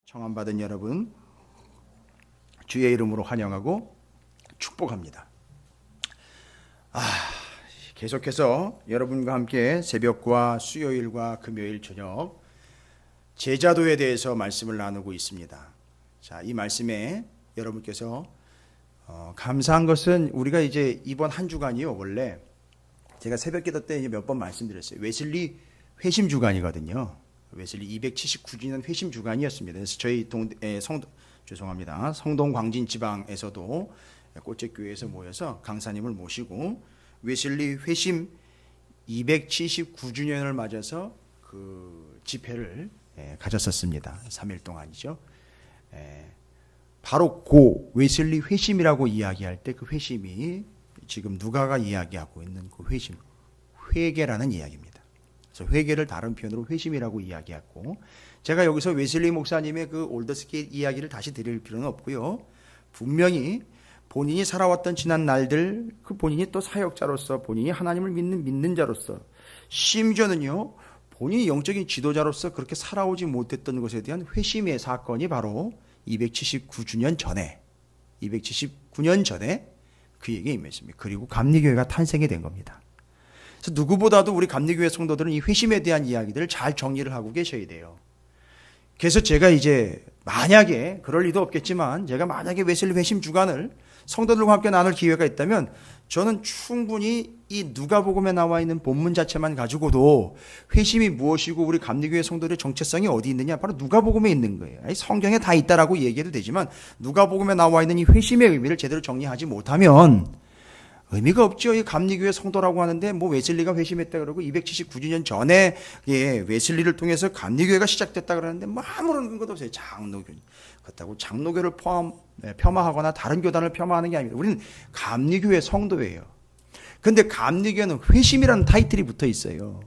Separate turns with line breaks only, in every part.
청함받은 여러분, 주의 이름으로 환영하고 축복합니다. 계속해서 여러분과 함께 새벽과 수요일과 금요일 저녁 제자도에 대해서 말씀을 나누고 있습니다. 자, 이 말씀에 여러분께서 감사한 것은 우리가 이제 이번 한 주간이요, 원래 제가 새벽기도 때 몇 번 말씀드렸어요. 웨슬리 회심 주간이거든요. 웨슬리 279주년 회심 주간이었습니다. 그래서 저희 성동 광진 지방에서도 꽃제교회에서 모여서 강사님을 모시고 웨슬리 회심 279주년을 맞아서 그 집회를 가졌었습니다. 3일 동안이죠. 바로 고 웨슬리 회심이라고 이야기할 때 그 회심이 지금 누가가 이야기하고 있는 그 회심, 회개라는 이야기입니다. 그래서 회개를 다른 표현으로 회심이라고 이야기했고, 제가 여기서 웨슬리 목사님의 그 올더스키 이야기를 다시 드릴 필요는 없고요. 분명히 본인이 살아왔던 지난 날들, 그 본인이 또 사역자로서, 본인이 하나님을 믿는 자로서, 심지어는요 본인이 영적인 지도자로서 그렇게 살아오지 못했던 것에 대한 회심의 사건이 바로 279년 전에 그에게 임했습니다. 그리고 감리교회가 탄생이 된 겁니다. 그래서 누구보다도 우리 감리교회 성도들은 이 회심에 대한 이야기들을 잘 정리를 하고 계셔야 돼요. 그래서 제가 이제 만약에 그럴 리도 없겠지만, 제가 만약에 웨슬리 회심 주간을 성도들과 함께 나눌 기회가 있다면 저는 충분히 이 누가복음에 나와 있는 본문 자체만 가지고도 회심이 무엇이고 우리 감리교회 성도들의 정체성이 어디 있느냐, 바로 누가복음에 있는 거예요. 성경에 다 있다라고 얘기해도 되지만 누가복음에 나와 있는 이 회심의 의미를 제대로 정리하지 못하면 의미가 없죠. 이 감리교회 성도라고 하는데 뭐 웨슬리가 회심했다 그러고 279주년 전에 웨슬리를 통해서 감리교회가 시작됐다 그러는데 뭐 아무런 근거도 없어요. 장로교. 그렇다고 장로교를 폄하하거나 다른 교단을 폄하하는 게 아닙니다. 우리는 감리교회 성도예요. 그런데 감리교회는 회심이라는 타이틀이 붙어 있어요.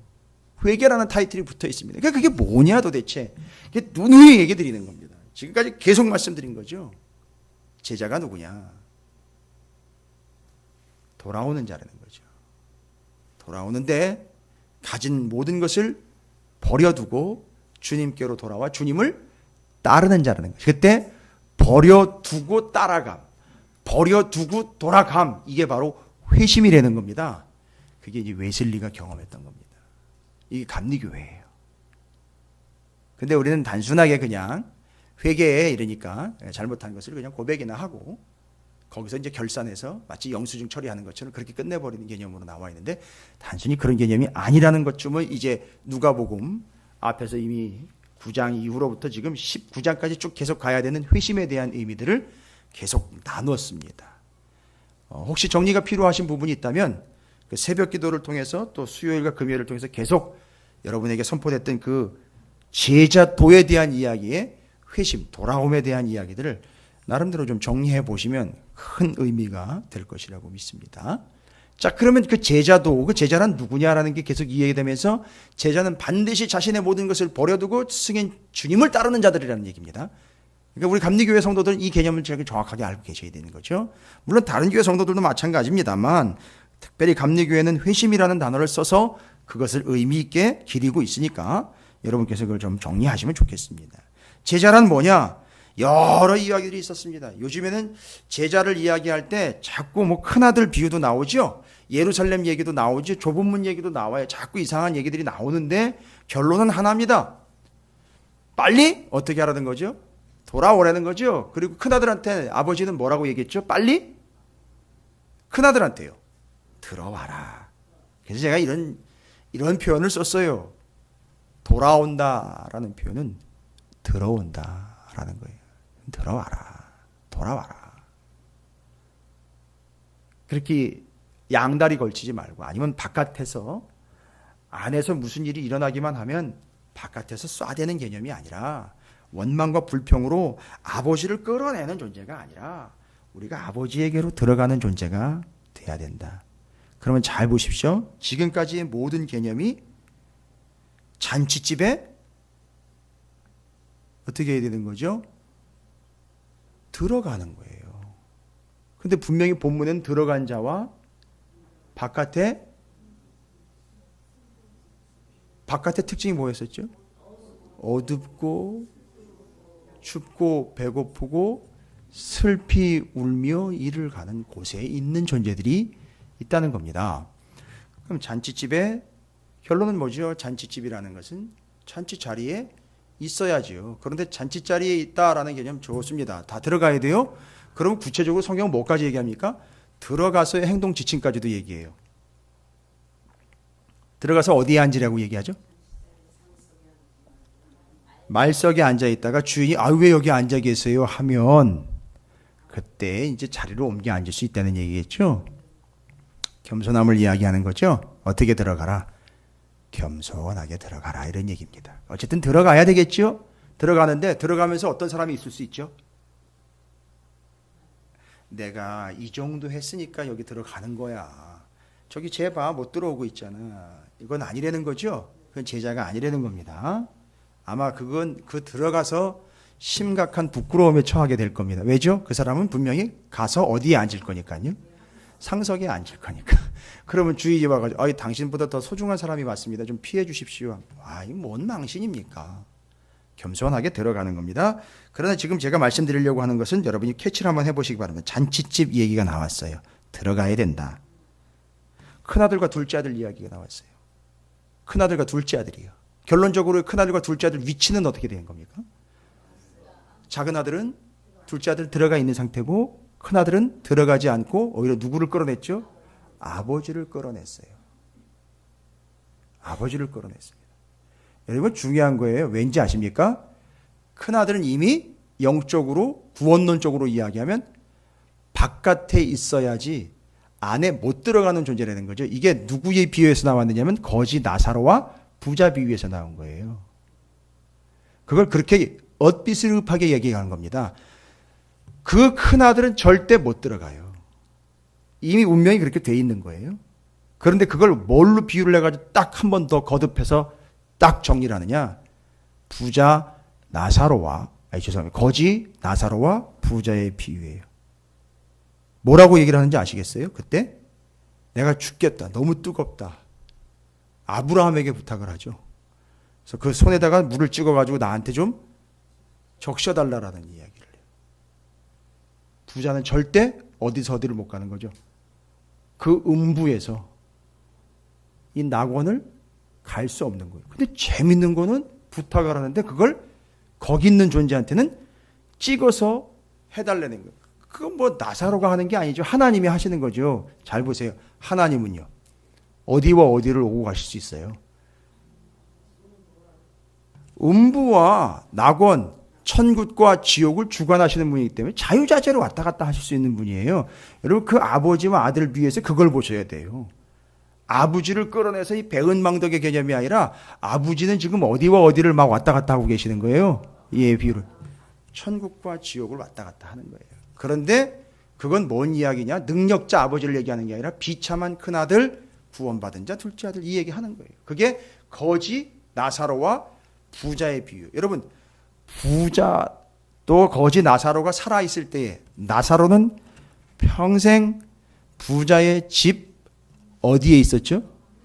회개라는 타이틀이 붙어 있습니다. 그러니까 그게 뭐냐 도대체. 그게 누누이 얘기 드리는 겁니다. 지금까지 계속 말씀드린 거죠. 제자가 누구냐? 돌아오는 자라는 거죠. 돌아오는데 가진 모든 것을 버려두고 주님께로 돌아와 주님을 따르는 자라는 거죠. 그때 버려두고 따라감, 버려두고 돌아감, 이게 바로 회심이라는 겁니다. 그게 이제 웨슬리가 경험했던 겁니다. 이게 감리교회예요. 근데 우리는 단순하게 그냥 회개에 이르니까 잘못한 것을 그냥 고백이나 하고 거기서 이제 결산해서 마치 영수증 처리하는 것처럼 그렇게 끝내버리는 개념으로 나와 있는데, 단순히 그런 개념이 아니라는 것쯤을 이제 누가복음 앞에서 이미 9장 이후로부터 지금 19장까지 쭉 계속 가야 되는 회심에 대한 의미들을 계속 나누었습니다. 혹시 정리가 필요하신 부분이 있다면 그 새벽 기도를 통해서 또 수요일과 금요일을 통해서 계속 여러분에게 선포됐던 그 제자도에 대한 이야기의 회심, 돌아옴에 대한 이야기들을 나름대로 좀 정리해 보시면 큰 의미가 될 것이라고 믿습니다. 자, 그러면 그 제자도, 그 제자란 누구냐라는 게 계속 이해되면서, 제자는 반드시 자신의 모든 것을 버려두고 승인 주님을 따르는 자들이라는 얘기입니다. 그러니까 우리 감리교회 성도들은 이 개념을 정확하게 알고 계셔야 되는 거죠. 물론 다른 교회 성도들도 마찬가지입니다만, 특별히 감리교회는 회심이라는 단어를 써서 그것을 의미 있게 기리고 있으니까 여러분께서 그걸 좀 정리하시면 좋겠습니다. 제자란 뭐냐? 여러 이야기들이 있었습니다. 요즘에는 제자를 이야기할 때 자꾸 뭐 큰아들 비유도 나오죠. 예루살렘 얘기도 나오죠. 좁은 문 얘기도 나와요. 자꾸 이상한 얘기들이 나오는데 결론은 하나입니다. 빨리 어떻게 하라는 거죠? 돌아오라는 거죠. 그리고 큰아들한테 아버지는 뭐라고 얘기했죠? 빨리 큰아들한테요. 들어와라. 그래서 제가 이런 표현을 썼어요. 돌아온다라는 표현은 들어온다라는 거예요. 들어와라. 돌아와라. 그렇게 양다리 걸치지 말고, 아니면 바깥에서, 안에서 무슨 일이 일어나기만 하면 바깥에서 쏴대는 개념이 아니라 원망과 불평으로 아버지를 끌어내는 존재가 아니라 우리가 아버지에게로 들어가는 존재가 돼야 된다. 그러면 잘 보십시오. 지금까지의 모든 개념이 잔치집에 어떻게 해야 되는 거죠? 들어가는 거예요. 근데 분명히 본문엔 들어간 자와 바깥에 특징이 뭐였었죠? 어둡고 춥고 배고프고 슬피 울며 이를 가는 곳에 있는 존재들이 있다는 겁니다. 그럼 잔치집에 결론은 뭐죠? 잔치집이라는 것은 잔치 자리에 있어야지요. 그런데 잔치 자리에 있다라는 개념 좋습니다. 다 들어가야 돼요. 그럼 구체적으로 성경은 뭐까지 얘기합니까? 들어가서의 행동 지침까지도 얘기해요. 들어가서 어디에 앉으라고 얘기하죠? 말석에 앉아 있다가 주인이 왜 여기 앉아 계세요 하면 그때 이제 자리로 옮겨 앉을 수 있다는 얘기겠죠. 겸손함을 이야기하는 거죠. 어떻게 들어가라? 겸손하게 들어가라 이런 얘기입니다. 어쨌든 들어가야 되겠죠. 들어가는데 들어가면서 어떤 사람이 있을 수 있죠. 내가 이 정도 했으니까 여기 들어가는 거야. 저기 쟤 봐 못 들어오고 있잖아. 이건 아니라는 거죠. 그건 제자가 아니라는 겁니다. 아마 그건 그 들어가서 심각한 부끄러움에 처하게 될 겁니다. 왜죠? 그 사람은 분명히 가서 어디에 앉을 거니까요. 상석에 앉을 거니까. 그러면 주인이 와가지고 당신보다 더 소중한 사람이 왔습니다. 좀 피해 주십시오. 이 뭔 망신입니까? 겸손하게 들어가는 겁니다. 그러나 지금 제가 말씀드리려고 하는 것은 여러분이 캐치를 한번 해보시기 바랍니다. 잔치집 얘기가 나왔어요. 들어가야 된다. 큰아들과 둘째 아들 이야기가 나왔어요. 큰아들과 둘째 아들이요. 결론적으로 큰아들과 둘째 아들 위치는 어떻게 된 겁니까? 작은 아들은 둘째 아들 들어가 있는 상태고 큰아들은 들어가지 않고 오히려 누구를 끌어냈죠? 아버지를 끌어냈어요. 아버지를 끌어냈습니다. 여러분 중요한 거예요. 왠지 아십니까? 큰아들은 이미 영적으로 구원론적으로 이야기하면 바깥에 있어야지 안에 못 들어가는 존재라는 거죠. 이게 누구의 비유에서 나왔느냐면 거지 나사로와 부자 비유에서 나온 거예요. 그걸 그렇게 엇비스럽하게 얘기하는 겁니다. 그 큰아들은 절대 못 들어가요. 이미 운명이 그렇게 돼 있는 거예요. 그런데 그걸 뭘로 비유를 해가지고 딱 한 번 더 거듭해서 딱 정리를 하느냐. 부자 나사로와 죄송합니다. 거지 나사로와 부자의 비유예요. 뭐라고 얘기를 하는지 아시겠어요? 그때 내가 죽겠다. 너무 뜨겁다. 아브라함에게 부탁을 하죠. 그래서 그 손에다가 물을 찍어가지고 나한테 좀 적셔달라라는 이야기를 해요. 부자는 절대 어디서 어디를 못 가는 거죠. 그 음부에서 이 낙원을 갈 수 없는 거예요. 근데 재밌는 거는 부탁을 하는데 그걸 거기 있는 존재한테는 찍어서 해달라는 거예요. 그건 뭐 나사로가 하는 게 아니죠. 하나님이 하시는 거죠. 잘 보세요. 하나님은요. 어디와 어디를 오고 가실 수 있어요. 음부와 낙원, 천국과 지옥을 주관하시는 분이기 때문에 자유자재로 왔다 갔다 하실 수 있는 분이에요. 여러분 그 아버지와 아들 비유에서 그걸 보셔야 돼요. 아버지를 끌어내서 이 배은망덕의 개념이 아니라 아버지는 지금 어디와 어디를 막 왔다 갔다 하고 계시는 거예요. 이 비유를. 천국과 지옥을 왔다 갔다 하는 거예요. 그런데 그건 뭔 이야기냐? 능력자 아버지를 얘기하는 게 아니라 비참한 큰아들, 구원받은 자, 둘째 아들 이 얘기하는 거예요. 그게 거지 나사로와 부자의 비유. 여러분 부자 또 거지 나사로가 살아있을 때에 나사로는 평생 부자의 집 어디에 있었죠?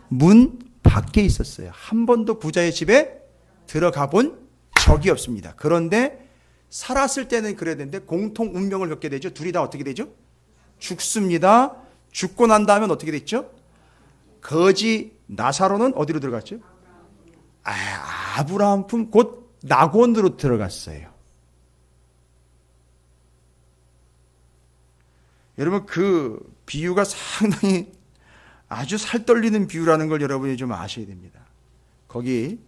문 밖에 있었어요. 한 번도 부자의 집에 들어가 본 적이 없습니다. 그런데 살았을 때는 그래야 되는데 공통 운명을 겪게 되죠. 둘이 다 어떻게 되죠? 죽습니다. 죽고 난 다음엔 어떻게 됐죠? 거지 나사로는 어디로 들어갔죠? 아브라함 품 곧 낙원으로 들어갔어요. 여러분 그 비유가 상당히 아주 살떨리는 비유라는 걸 여러분이 좀 아셔야 됩니다. 거기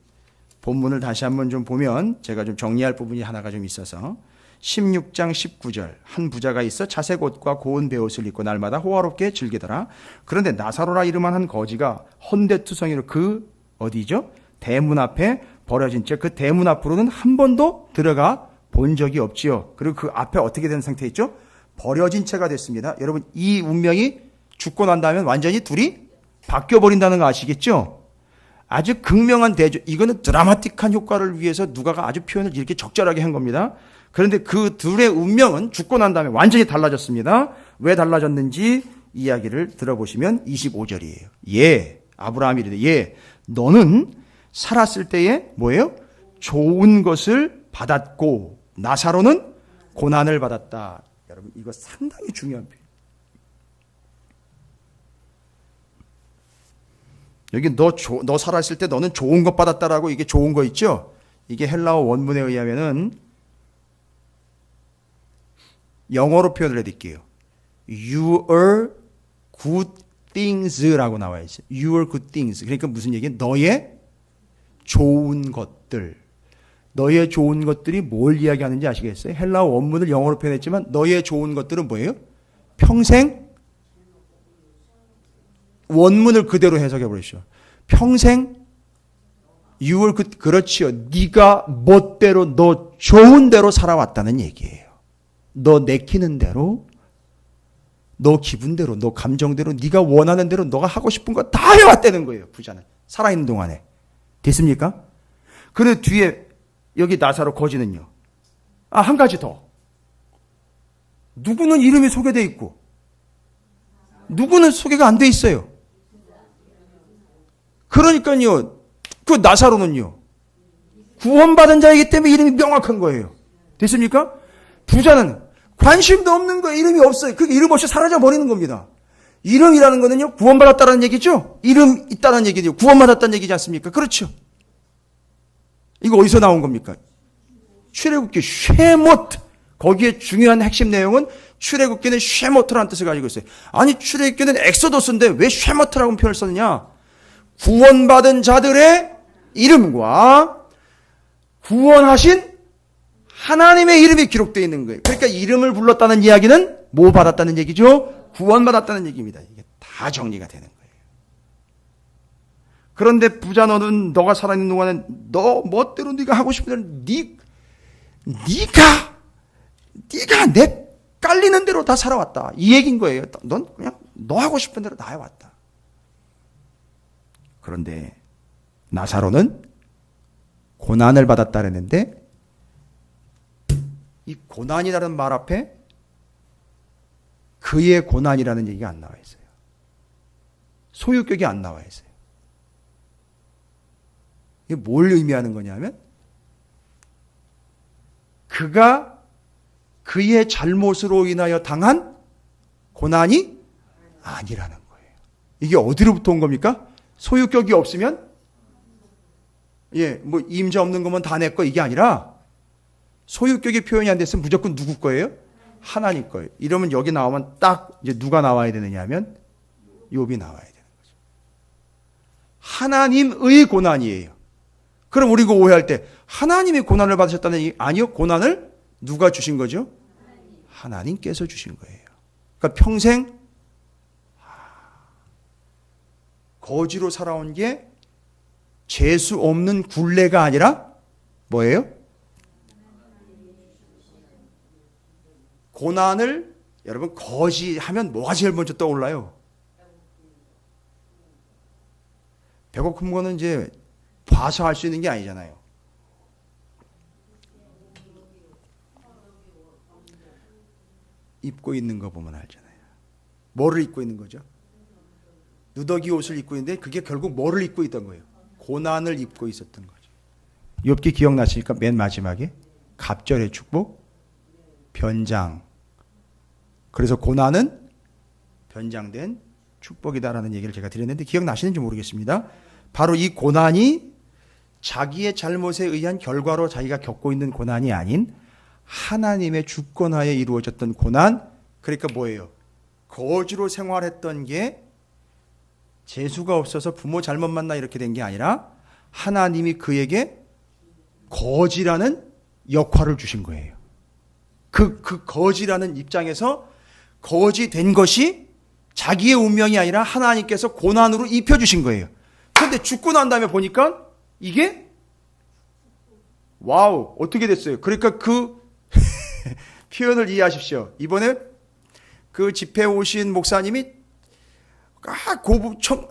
본문을 다시 한번 좀 보면 제가 좀 정리할 부분이 하나가 좀 있어서 16장 19절 한 부자가 있어 자색 옷과 고운 베옷을 입고 날마다 호화롭게 즐기더라. 그런데 나사로라 이름한 한 거지가 헌데투성이로 그 어디죠? 대문 앞에 버려진 채 그 대문 앞으로는 한 번도 들어가 본 적이 없지요. 그리고 그 앞에 어떻게 된 상태 있죠? 버려진 채가 됐습니다. 여러분 이 운명이 죽고 난 다음에 완전히 둘이 바뀌어버린다는 거 아시겠죠? 아주 극명한 대조. 이거는 드라마틱한 효과를 위해서 누가가 아주 표현을 이렇게 적절하게 한 겁니다. 그런데 그 둘의 운명은 죽고 난 다음에 완전히 달라졌습니다. 왜 달라졌는지 이야기를 들어보시면 25절이에요. 아브라함이 이르되 너는 살았을 때에 뭐예요? 좋은 것을 받았고 나사로는 고난을 받았다. 여러분 이거 상당히 중요한 표현. 여기 너 살아있을 때 너는 좋은 것 받았다라고 이게 좋은 거 있죠? 이게 헬라어 원문에 의하면은 영어로 표현을 해드릴게요. Your good things라고 나와 있어요. Your good things. 그러니까 무슨 얘기예요? 너의 좋은 것들. 너의 좋은 것들이 뭘 이야기하는지 아시겠어요? 헬라어 원문을 영어로 표현했지만 너의 좋은 것들은 뭐예요? 평생 원문을 그대로 해석해 보십시오. 평생 Your good, 그렇지요. 네가 멋대로 너 좋은 대로 살아왔다는 얘기예요. 너 내키는 대로, 너 기분대로, 너 감정대로, 네가 원하는 대로 너가 하고 싶은 거 다 해왔다는 거예요. 부자는 살아있는 동안에. 됐습니까? 그리고 뒤에 여기 나사로 거지는요. 한 가지 더. 누구는 이름이 소개되어 있고 누구는 소개가 안 돼 있어요. 그러니까요. 그 나사로는요. 구원받은 자이기 때문에 이름이 명확한 거예요. 됐습니까? 부자는 관심도 없는 거예요. 이름이 없어요. 그 이름 없이 사라져 버리는 겁니다. 이름이라는 거는요. 구원받았다는 얘기죠. 이름 있다는 얘기죠. 구원받았다는 얘기지 않습니까? 그렇죠. 이거 어디서 나온 겁니까? 출애굽기 쉐모트. 거기에 중요한 핵심 내용은 출애굽기는 쉐모트라는 뜻을 가지고 있어요. 아니 출애굽기는 엑소더스인데 왜 쉐모트라고 표현을 썼느냐? 구원받은 자들의 이름과 구원하신 하나님의 이름이 기록되어 있는 거예요. 그러니까 이름을 불렀다는 이야기는 뭐 받았다는 얘기죠? 구원받았다는 얘기입니다. 이게 다 정리가 되는 거예요. 그런데 부자 너는 너가 살아있는 동안에 너 멋대로 네가 하고 싶은 대로 네가 내 깔리는 대로 다 살아왔다. 이 얘기인 거예요. 넌 그냥 너 하고 싶은 대로 다 해왔다. 그런데 나사로는 고난을 받았다 그랬는데 이 고난이라는 말 앞에 그의 고난이라는 얘기가 안 나와 있어요. 소유격이 안 나와 있어요. 이게 뭘 의미하는 거냐면 그가 그의 잘못으로 인하여 당한 고난이 아니라는 거예요. 이게 어디로부터 온 겁니까? 소유격이 없으면 뭐 임자 없는 거면 다 내 거 이게 아니라 소유격이 표현이 안 됐으면 무조건 누구 거예요? 하나님 거예요. 이러면 여기 나오면 딱 이제 누가 나와야 되느냐 하면 욥이 나와야 되는 거죠. 하나님의 고난이에요. 그럼 우리가 오해할 때 하나님이 고난을 받으셨다는 얘기 아니요. 고난을 누가 주신 거죠? 하나님께서 주신 거예요. 그러니까 평생 거지로 살아온 게 재수 없는 굴레가 아니라 뭐예요? 고난을 여러분 거지 하면 뭐가 제일 먼저 떠올라요? 배고픈 거는 이제 봐서 할 수 있는 게 아니잖아요. 입고 있는 거 보면 알잖아요. 뭐를 입고 있는 거죠? 누더기 옷을 입고 있는데 그게 결국 뭐를 입고 있던 거예요? 고난을 입고 있었던 거죠. 욥기 기억나시니까 맨 마지막에 갑절의 축복, 변장. 그래서 고난은 변장된 축복이다라는 얘기를 제가 드렸는데 기억나시는지 모르겠습니다. 바로 이 고난이 자기의 잘못에 의한 결과로 자기가 겪고 있는 고난이 아닌 하나님의 주권하에 이루어졌던 고난. 그러니까 뭐예요? 거지로 생활했던 게 재수가 없어서 부모 잘못 만나 이렇게 된 게 아니라 하나님이 그에게 거지라는 역할을 주신 거예요. 그 거지라는 입장에서 거지 된 것이 자기의 운명이 아니라 하나님께서 고난으로 입혀주신 거예요. 그런데 죽고 난 다음에 보니까 이게 와우 어떻게 됐어요? 그러니까 그 표현을 이해하십시오. 이번에 그 집회 오신 목사님이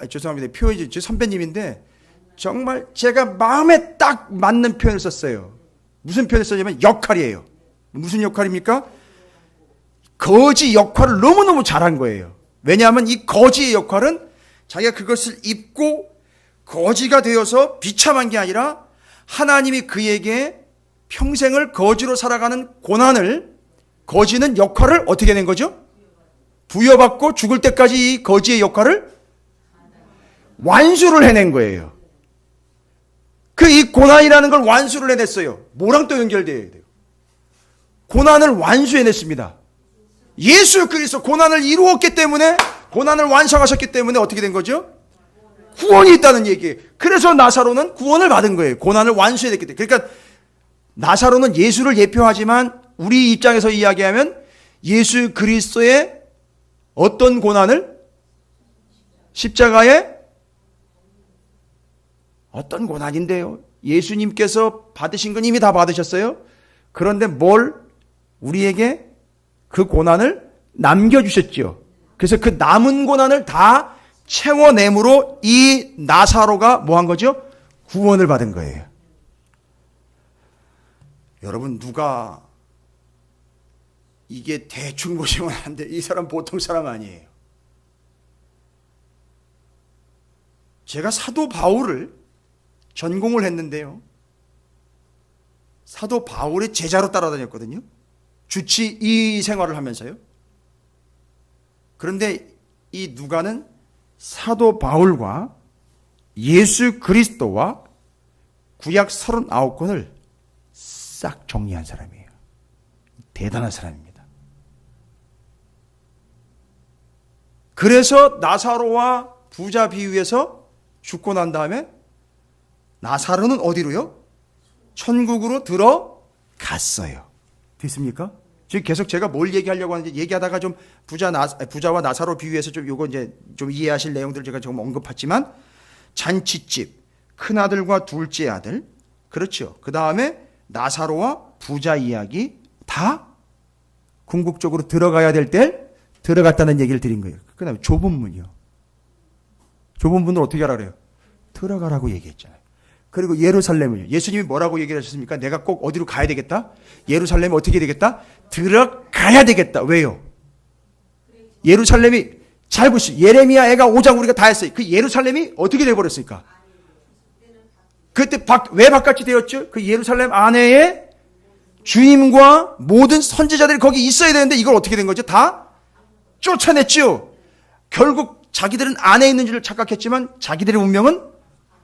죄송합니다. 표현이 제 선배님인데 정말 제가 마음에 딱 맞는 표현을 썼어요. 무슨 표현을 썼냐면 역할이에요. 무슨 역할입니까? 거지 역할을 너무너무 잘한 거예요. 왜냐하면 이 거지의 역할은 자기가 그것을 입고 거지가 되어서 비참한 게 아니라 하나님이 그에게 평생을 거지로 살아가는 고난을, 거지는 역할을 어떻게 낸 거죠? 부여받고 죽을 때까지 이 거지의 역할을 완수를 해낸 거예요. 그 이 고난이라는 걸 완수를 해냈어요. 뭐랑 또 연결되어야 돼요? 고난을 완수해냈습니다. 예수 그리스도 고난을 이루었기 때문에, 고난을 완성하셨기 때문에 어떻게 된 거죠? 구원이 있다는 얘기예요. 그래서 나사로는 구원을 받은 거예요. 고난을 완수해냈기 때문에. 그러니까 나사로는 예수를 예표하지만 우리 입장에서 이야기하면 예수 그리스도의 어떤 고난을? 십자가의 어떤 고난인데요. 예수님께서 받으신 건 이미 다 받으셨어요. 그런데 뭘 우리에게 그 고난을 남겨주셨죠. 그래서 그 남은 고난을 다 채워냄으로 이 나사로가 뭐 한 거죠? 구원을 받은 거예요. 여러분, 누가 이게 대충 보시면 안 돼. 이 사람 보통 사람 아니에요. 제가 사도 바울을 전공을 했는데요. 사도 바울의 제자로 따라다녔거든요. 주치 이 생활을 하면서요. 그런데 이 누가는 사도 바울과 예수 그리스도와 구약 39권을 싹 정리한 사람이에요. 대단한 사람입니다. 그래서 나사로와 부자 비유에서 죽고 난 다음에 나사로는 어디로요? 천국으로 들어갔어요. 됐습니까? 지금 계속 제가 뭘 얘기하려고 하는지 얘기하다가 좀 부자와 나사로 비유해서 좀 요거 이제 좀 이해하실 내용들 제가 조금 언급했지만, 잔치집, 큰아들과 둘째 아들, 그렇죠. 그 다음에 나사로와 부자 이야기 다 궁극적으로 들어가야 될 때 들어갔다는 얘기를 드린 거예요. 그 다음에 좁은 문이요. 좁은 문을 어떻게 하라 그래요? 들어가라고 얘기했잖아요. 그리고 예루살렘을요. 예수님이 뭐라고 얘기를 하셨습니까? 내가 꼭 어디로 가야 되겠다? 예루살렘에 어떻게 되겠다? 들어가야 되겠다. 왜요? 예루살렘이, 잘 보시죠. 예레미야 애가 5장 우리가 다 했어요. 그 예루살렘이 어떻게 돼버렸습니까? 그때 왜 바깥이 되었죠? 그 예루살렘 안에에 주님과 모든 선지자들이 거기 있어야 되는데 이걸 어떻게 된 거죠? 다 쫓아냈죠. 결국 자기들은 안에 있는 줄 착각했지만 자기들의 운명은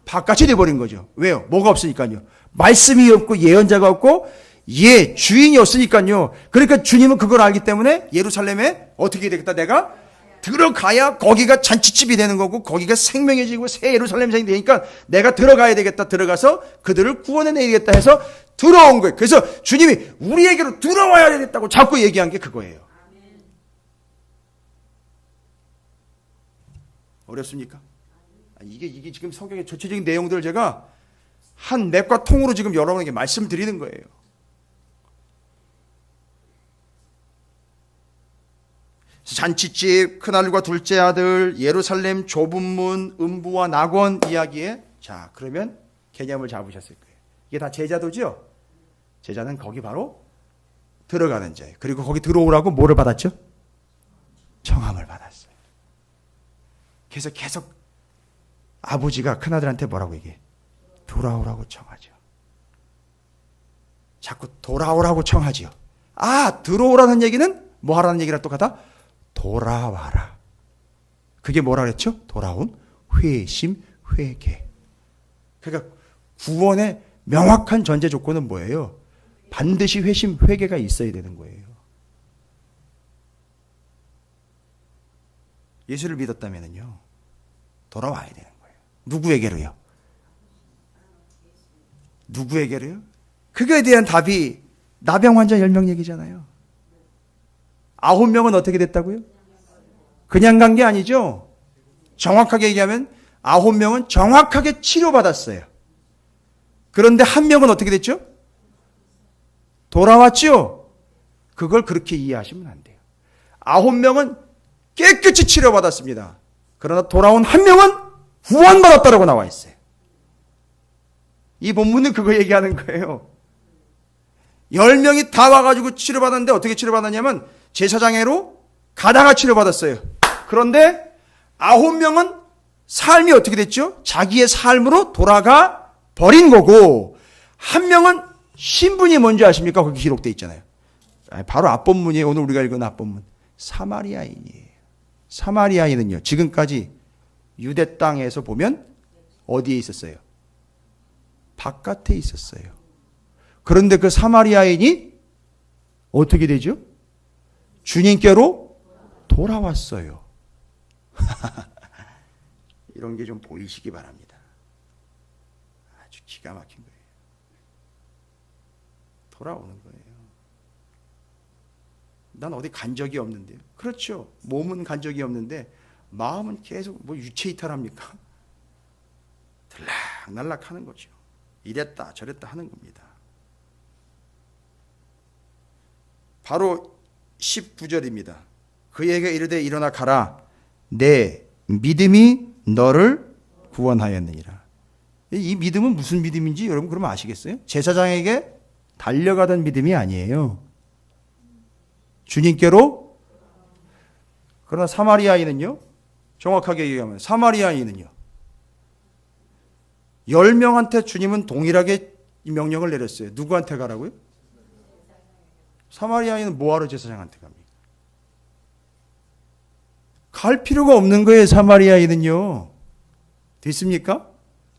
바깥이 돼버린 거죠. 왜요? 뭐가 없으니까요. 말씀이 없고 예언자가 없고 주인이 없으니까요. 그러니까 주님은 그걸 알기 때문에 예루살렘에 어떻게 되겠다? 내가 들어가야 거기가 잔치집이 되는 거고 거기가 생명해지고 새 예루살렘이 되니까 내가 들어가야 되겠다. 들어가서 그들을 구원해내야겠다 해서 들어온 거예요. 그래서 주님이 우리에게로 들어와야 되겠다고 자꾸 얘기한 게 그거예요. 어렵습니까? 이게 지금 성경의 전체적인 내용들을 제가 한 맵과 통으로 지금 여러분에게 말씀드리는 거예요. 잔치집, 큰아들과 둘째 아들, 예루살렘 좁은 문, 음부와 낙원 이야기에, 자, 그러면 개념을 잡으셨을 거예요. 이게 다 제자도죠? 제자는 거기 바로 들어가는 자예요. 그리고 거기 들어오라고 뭐를 받았죠? 청함을 받았어요. 그래서 계속 아버지가 큰아들한테 뭐라고 얘기해? 돌아오라고 청하죠. 자꾸 돌아오라고 청하지요. 들어오라는 얘기는 뭐 하라는 얘기랑 똑같아? 돌아와라. 그게 뭐라 그랬죠? 돌아온 회심, 회개. 그러니까 구원의 명확한 전제 조건은 뭐예요? 반드시 회심, 회개가 있어야 되는 거예요. 예수를 믿었다면요, 돌아와야 되는 거예요. 누구에게로요? 누구에게로요? 그거에 대한 답이 나병 환자 10명 얘기잖아요. 9명은 어떻게 됐다고요? 그냥 간 게 아니죠. 정확하게 얘기하면 9명은 정확하게 치료받았어요. 그런데 1명은 어떻게 됐죠? 돌아왔죠? 그걸 그렇게 이해하시면 안 돼요. 9명은 깨끗이 치료받았습니다. 그러나 돌아온 1명은 구원받았다라고 나와 있어요. 이 본문은 그거 얘기하는 거예요. 10명이 다 와가지고 치료받았는데 어떻게 치료받았냐면 제사장애로 가다가 치료받았어요. 그런데 9명은 삶이 어떻게 됐죠? 자기의 삶으로 돌아가 버린 거고, 1명은 신분이 뭔지 아십니까? 거기 기록되어 있잖아요. 바로 앞본문이에요. 오늘 우리가 읽은 앞본문. 사마리아인이에요. 사마리아인은요, 지금까지 유대 땅에서 보면 어디에 있었어요? 바깥에 있었어요. 그런데 그 사마리아인이 어떻게 되죠? 주님께로 돌아왔어요. 이런 게 좀 보이시기 바랍니다. 아주 기가 막힌 거예요. 돌아오는 거예요. 난 어디 간 적이 없는데요. 그렇죠. 몸은 간 적이 없는데 마음은 계속 뭐 유체 이탈합니까? 들락날락 하는 거죠. 이랬다 저랬다 하는 겁니다. 바로 19절입니다. 그에게 이르되 일어나 가라. 내 믿음이 너를 구원하였느니라. 이 믿음은 무슨 믿음인지 여러분 그러면 아시겠어요? 제사장에게 달려가던 믿음이 아니에요. 주님께로. 그러나 사마리아인은요, 정확하게 얘기하면 사마리아인은요, 10명한테 주님은 동일하게 이 명령을 내렸어요. 누구한테 가라고요? 사마리아인은 뭐하러 제사장한테 갑니까? 갈 필요가 없는 거예요. 사마리아인은요. 됐습니까?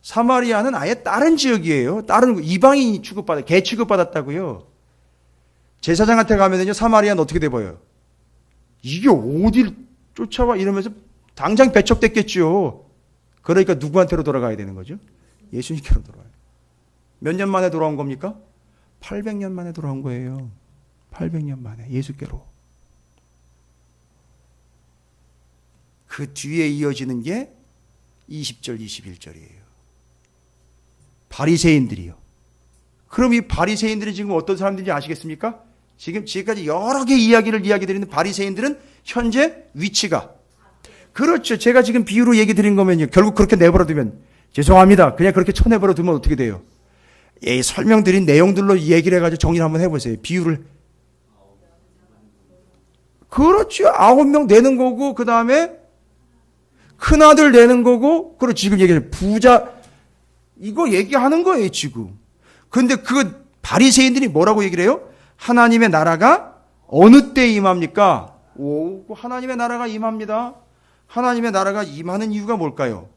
사마리아는 아예 다른 지역이에요. 다른 이방인이 개 취급받았다고요. 제사장한테 가면은요, 사마리아는 어떻게 돼 보여요? 이게 어딜 쫓아와 이러면서 당장 배척됐겠죠. 그러니까 누구한테로 돌아가야 되는 거죠? 예수님께로 돌아와요. 몇 년 만에 돌아온 겁니까? 800년 만에 돌아온 거예요. 800년 만에 예수께로. 그 뒤에 이어지는 게 20절, 21절이에요. 바리새인들이요. 그럼 이 바리새인들이 지금 어떤 사람들인지 아시겠습니까? 지금까지 여러 개 이야기 드리는 바리새인들은 현재 위치가, 그렇죠. 제가 지금 비유로 얘기 드린 거면요, 결국 그렇게 내버려 두면, 죄송합니다, 그냥 그렇게 쳐내버려 두면 어떻게 돼요? 설명드린 내용들로 얘기를 해가지고 정리를 한번 해보세요. 비유를. 그렇죠. 9명 되는 거고, 그 다음에 큰아들 되는 거고, 그리고 지금 얘기해요. 부자, 이거 얘기하는 거예요, 지금. 근데 그 바리새인들이 뭐라고 얘기를 해요? 하나님의 나라가 어느 때 임합니까? 하나님의 나라가 임합니다. 하나님의 나라가 임하는 이유가 뭘까요?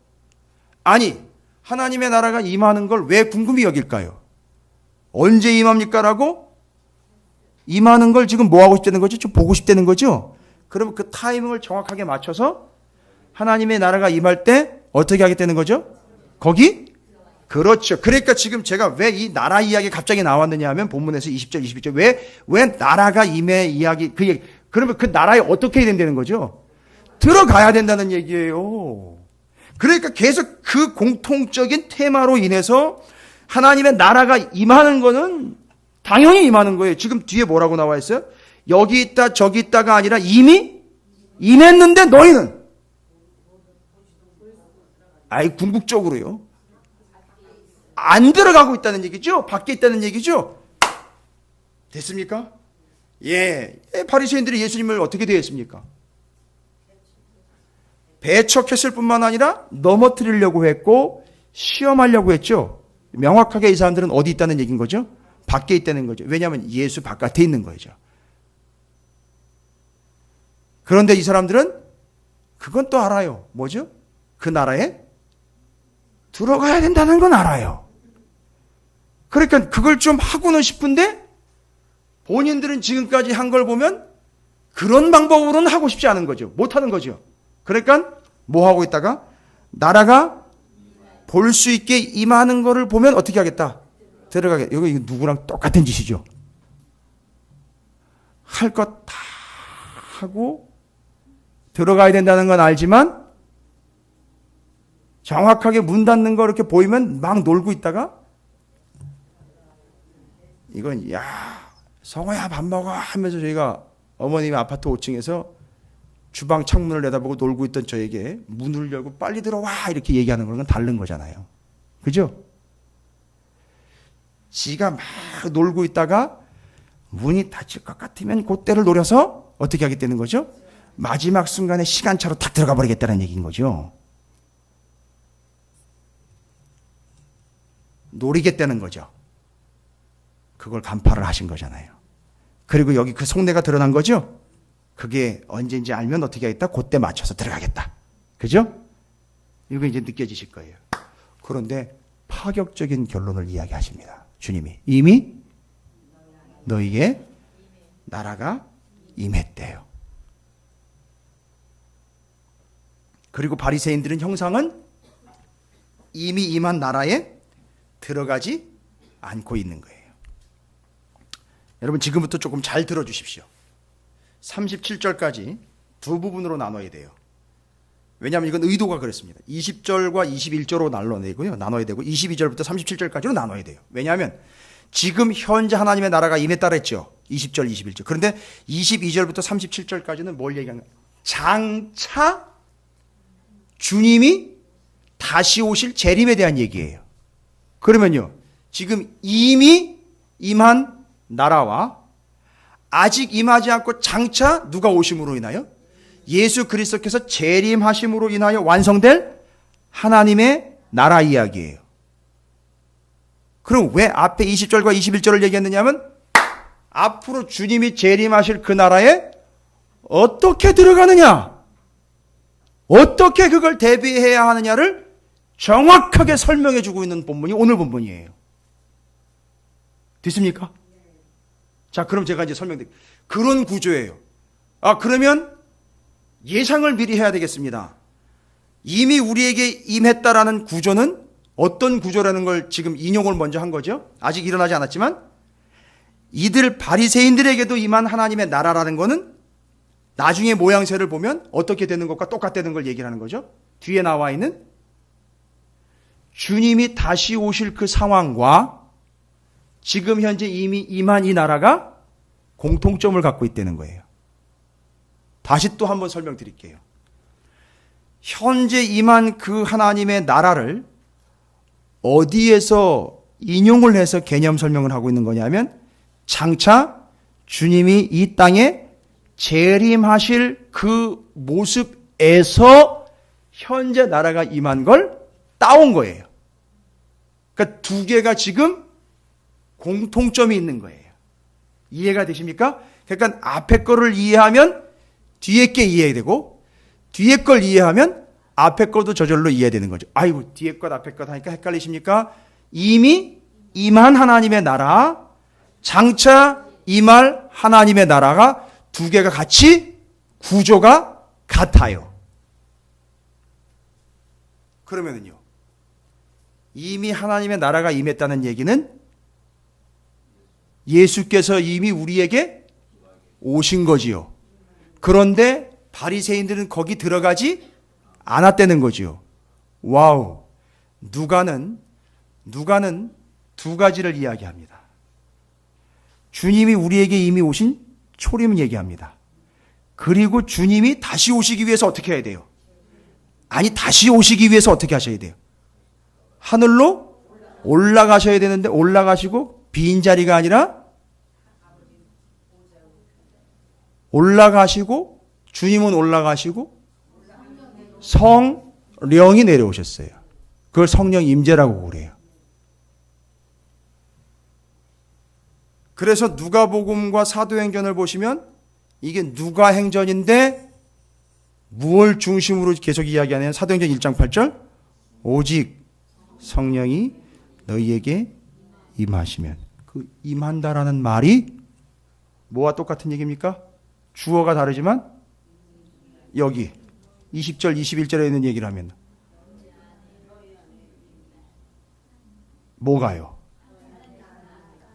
아니, 하나님의 나라가 임하는 걸 왜 궁금히 여길까요? 언제 임합니까? 라고? 임하는 걸 지금 뭐 하고 싶다는 거죠? 좀 보고 싶다는 거죠? 그러면 그 타이밍을 정확하게 맞춰서 하나님의 나라가 임할 때 어떻게 하겠다는 거죠? 거기? 그렇죠. 그러니까 지금 제가 왜 이 나라 이야기 갑자기 나왔느냐 하면 본문에서 20절, 21절 왜 나라가 임의 이야기, 그러면 그 나라에 어떻게 해야 된다는 거죠? 들어가야 된다는 얘기예요. 그러니까 계속 그 공통적인 테마로 인해서 하나님의 나라가 임하는 거는 당연히 임하는 거예요. 지금 뒤에 뭐라고 나와 있어요? 여기 있다 저기 있다가 아니라 이미 임했는데 너희는 궁극적으로요, 안 들어가고 있다는 얘기죠. 밖에 있다는 얘기죠. 됐습니까? 바리새인들이 예수님을 어떻게 대했습니까? 배척했을 뿐만 아니라 넘어뜨리려고 했고 시험하려고 했죠. 명확하게 이 사람들은 어디 있다는 얘기인 거죠? 밖에 있다는 거죠. 왜냐하면 예수 바깥에 있는 거죠. 그런데 이 사람들은 그건 또 알아요. 뭐죠? 그 나라에 들어가야 된다는 건 알아요. 그러니까 그걸 좀 하고는 싶은데 본인들은 지금까지 한 걸 보면 그런 방법으로는 하고 싶지 않은 거죠. 못 하는 거죠. 그러니까 뭐 하고 있다가 나라가 볼 수 있게 임하는 거를 보면 어떻게 하겠다? 들어가게. 이거 누구랑 똑같은 짓이죠. 할 것 다 하고 들어가야 된다는 건 알지만 정확하게 문 닫는 거 이렇게 보이면 막 놀고 있다가 이건 성호야 밥 먹어 하면서 저희가 어머님의 아파트 5층에서 주방 창문을 내다보고 놀고 있던 저에게 문을 열고 빨리 들어와 이렇게 얘기하는 거는 다른 거잖아요. 그죠? 지가 막 놀고 있다가 문이 닫힐 것 같으면 그때를 노려서 어떻게 하겠다는 거죠? 마지막 순간에 시간차로 탁 들어가 버리겠다는 얘기인 거죠. 노리겠다는 거죠. 그걸 간파를 하신 거잖아요. 그리고 여기 그 속내가 드러난 거죠? 그게 언제인지 알면 어떻게 하겠다? 그때 맞춰서 들어가겠다. 그죠? 이거 이제 느껴지실 거예요. 그런데 파격적인 결론을 이야기하십니다. 주님이 이미 너희의 나라가 임했대요. 그리고 바리새인들은 형상은 이미 임한 나라에 들어가지 않고 있는 거예요. 여러분 지금부터 조금 잘 들어주십시오. 37절까지 두 부분으로 나눠야 돼요. 왜냐하면 이건 의도가 그렇습니다. 20절과 21절로 나눠야 되고 22절부터 37절까지로 나눠야 돼요. 왜냐하면 지금 현재 하나님의 나라가 임했다 그랬죠. 20절, 21절. 그런데 22절부터 37절까지는 뭘 얘기하는 거예요? 장차 주님이 다시 오실 재림에 대한 얘기예요. 그러면요, 지금 이미 임한 나라와 아직 임하지 않고 장차 누가 오심으로 인하여 예수 그리스도께서 재림하심으로 인하여 완성될 하나님의 나라 이야기예요. 그럼 왜 앞에 20절과 21절을 얘기했느냐 하면 앞으로 주님이 재림하실 그 나라에 어떻게 들어가느냐, 어떻게 그걸 대비해야 하느냐를 정확하게 설명해 주고 있는 본문이 오늘 본문이에요. 됐습니까? 자, 그럼 제가 이제 설명드릴게요. 그런 구조예요. 그러면 예상을 미리 해야 되겠습니다. 이미 우리에게 임했다라는 구조는 어떤 구조라는 걸 지금 인용을 먼저 한 거죠. 아직 일어나지 않았지만 이들 바리새인들에게도 임한 하나님의 나라라는 거는 나중에 모양새를 보면 어떻게 되는 것과 똑같다는 걸 얘기를 하는 거죠. 뒤에 나와 있는 주님이 다시 오실 그 상황과 지금 현재 이미 임한 이 나라가 공통점을 갖고 있다는 거예요. 다시 또 한번 설명드릴게요. 현재 임한 그 하나님의 나라를 어디에서 인용을 해서 개념 설명을 하고 있는 거냐면 장차 주님이 이 땅에 재림하실 그 모습에서 현재 나라가 임한 걸 따온 거예요. 그러니까 두 개가 지금 공통점이 있는 거예요. 이해가 되십니까? 그러니까 앞에 거를 이해하면 뒤에 게 이해되고 뒤에 걸 이해하면 앞에 것도 저절로 이해되는 거죠. 아이고 뒤에 것 앞에 것 하니까 헷갈리십니까? 이미 임한 하나님의 나라, 장차 임할 하나님의 나라가 두 개가 같이 구조가 같아요. 그러면은요, 이미 하나님의 나라가 임했다는 얘기는 예수께서 이미 우리에게 오신 거지요. 그런데 바리새인들은 거기 들어가지 않았다는 거지요. 와우. 누가는 두 가지를 이야기합니다. 주님이 우리에게 이미 오신 초림을 얘기합니다. 그리고 주님이 다시 오시기 위해서 어떻게 해야 돼요? 아니, 다시 오시기 위해서 어떻게 하셔야 돼요? 하늘로 올라가셔야 되는데 올라가시고 빈자리가 아니라 올라가시고 주님은 올라가시고 성령이 내려오셨어요. 그걸 성령 임재라고 그래요. 그래서 누가복음과 사도행전을 보시면 이게 누가행전인데 무엇을 중심으로 계속 이야기하냐면 사도행전 1장 8절 오직 성령이 너희에게 임하시면, 그 임한다라는 말이 뭐와 똑같은 얘기입니까? 주어가 다르지만 여기 20절 21절에 있는 얘기를 하면 뭐가요?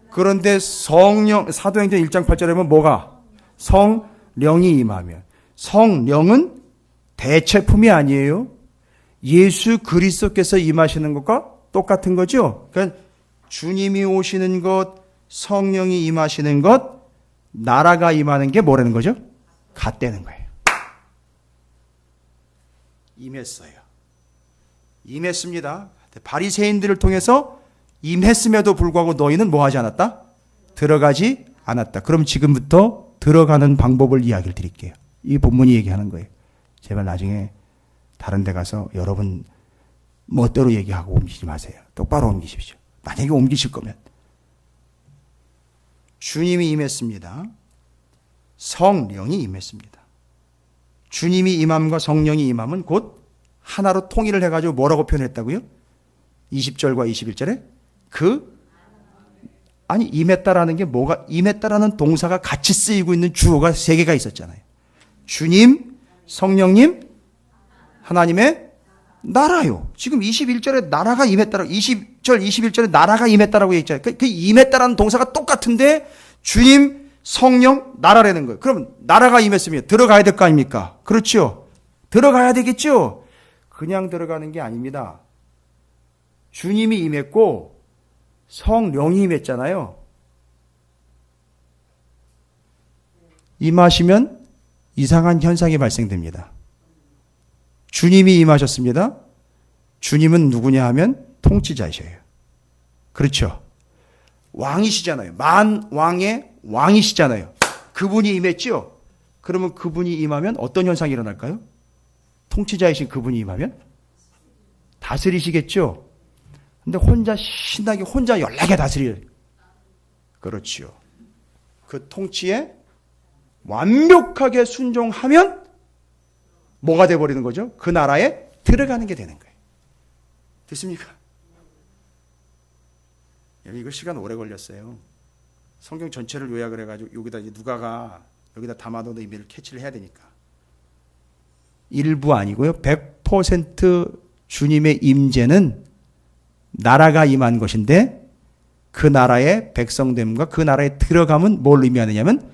그런데 성령, 사도행전 1장 8절에 보면 뭐가? 성령이 임하면. 성령은 대체품이 아니에요. 예수 그리스도께서 임하시는 것과 똑같은 거죠. 그러니까 주님이 오시는 것, 성령이 임하시는 것, 나라가 임하는 게 뭐라는 거죠? 같다는 거예요. 임했어요. 임했습니다. 바리새인들을 통해서 임했음에도 불구하고 너희는 뭐 하지 않았다? 들어가지 않았다. 그럼 지금부터 들어가는 방법을 이야기를 드릴게요. 이 본문이 얘기하는 거예요. 제발 나중에 다른 데 가서 여러분 멋대로 얘기하고 옮기지 마세요. 똑바로 옮기십시오. 만약에 옮기실 거면. 주님이 임했습니다. 성령이 임했습니다. 주님이 임함과 성령이 임함은 곧 하나로 통일을 해가지고 뭐라고 표현했다고요? 20절과 21절에 임했다라는 게 뭐가, 임했다라는 동사가 같이 쓰이고 있는 주어가 세 개가 있었잖아요. 주님, 성령님, 하나님의 나라요. 지금 21절에 나라가 임했다라고, 20절, 21절에 나라가 임했다라고 얘기했잖아요. 그 임했다라는 동사가 똑같은데 주님, 성령, 나라라는 거예요. 그러면 나라가 임했으면 들어가야 될 거 아닙니까? 그렇죠? 들어가야 되겠죠? 그냥 들어가는 게 아닙니다. 주님이 임했고 성령이 임했잖아요. 임하시면 이상한 현상이 발생됩니다. 주님이 임하셨습니다. 주님은 누구냐 하면 통치자이셔요. 그렇죠? 왕이시잖아요. 만왕의 왕이시잖아요. 그분이 임했죠? 그러면 그분이 임하면 어떤 현상이 일어날까요? 통치자이신 그분이 임하면 다스리시겠죠? 근데 혼자 신나게 혼자 연락에 다스릴. 그렇죠. 그 통치에 완벽하게 순종하면 뭐가 돼버리는 거죠? 그 나라에 들어가는 게 되는 거예요. 됐습니까? 이거 시간 오래 걸렸어요. 성경 전체를 요약을 해가지고 여기다 이제 누가가 여기다 담아놓은 의미를 캐치를 해야 되니까. 일부 아니고요. 100% 주님의 임재는 나라가 임한 것인데 그 나라의 백성됨과 그 나라에 들어가면 뭘 의미하느냐면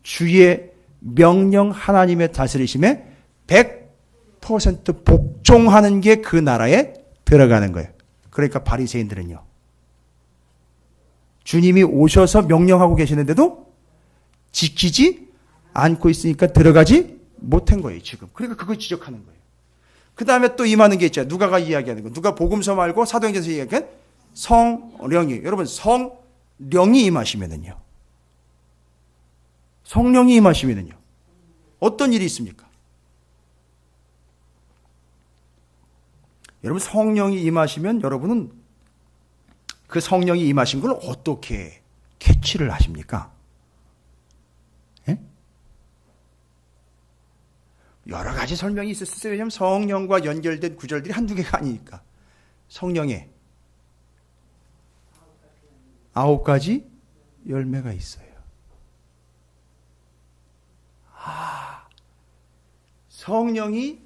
주의 명령 하나님의 다스리심에 100% 복종하는 게 그 나라에 들어가는 거예요. 그러니까 바리새인들은요. 주님이 오셔서 명령하고 계시는데도 지키지 않고 있으니까 들어가지 못한 거예요, 지금. 그러니까 그걸 지적하는 거예요. 그 다음에 또 임하는 게 있죠. 누가가 이야기하는 거. 누가 복음서 말고 사도행전에서 이야기한 성령이. 여러분, 성령이 임하시면은요. 성령이 임하시면은요. 어떤 일이 있습니까? 여러분, 성령이 임하시면 여러분은 그 성령이 임하신 걸 어떻게 캐치를 하십니까? 예? 여러 가지 설명이 있었어요. 왜냐하면 성령과 연결된 구절들이 한두 개가 아니니까. 성령에 9가지 열매가 있어요. 성령이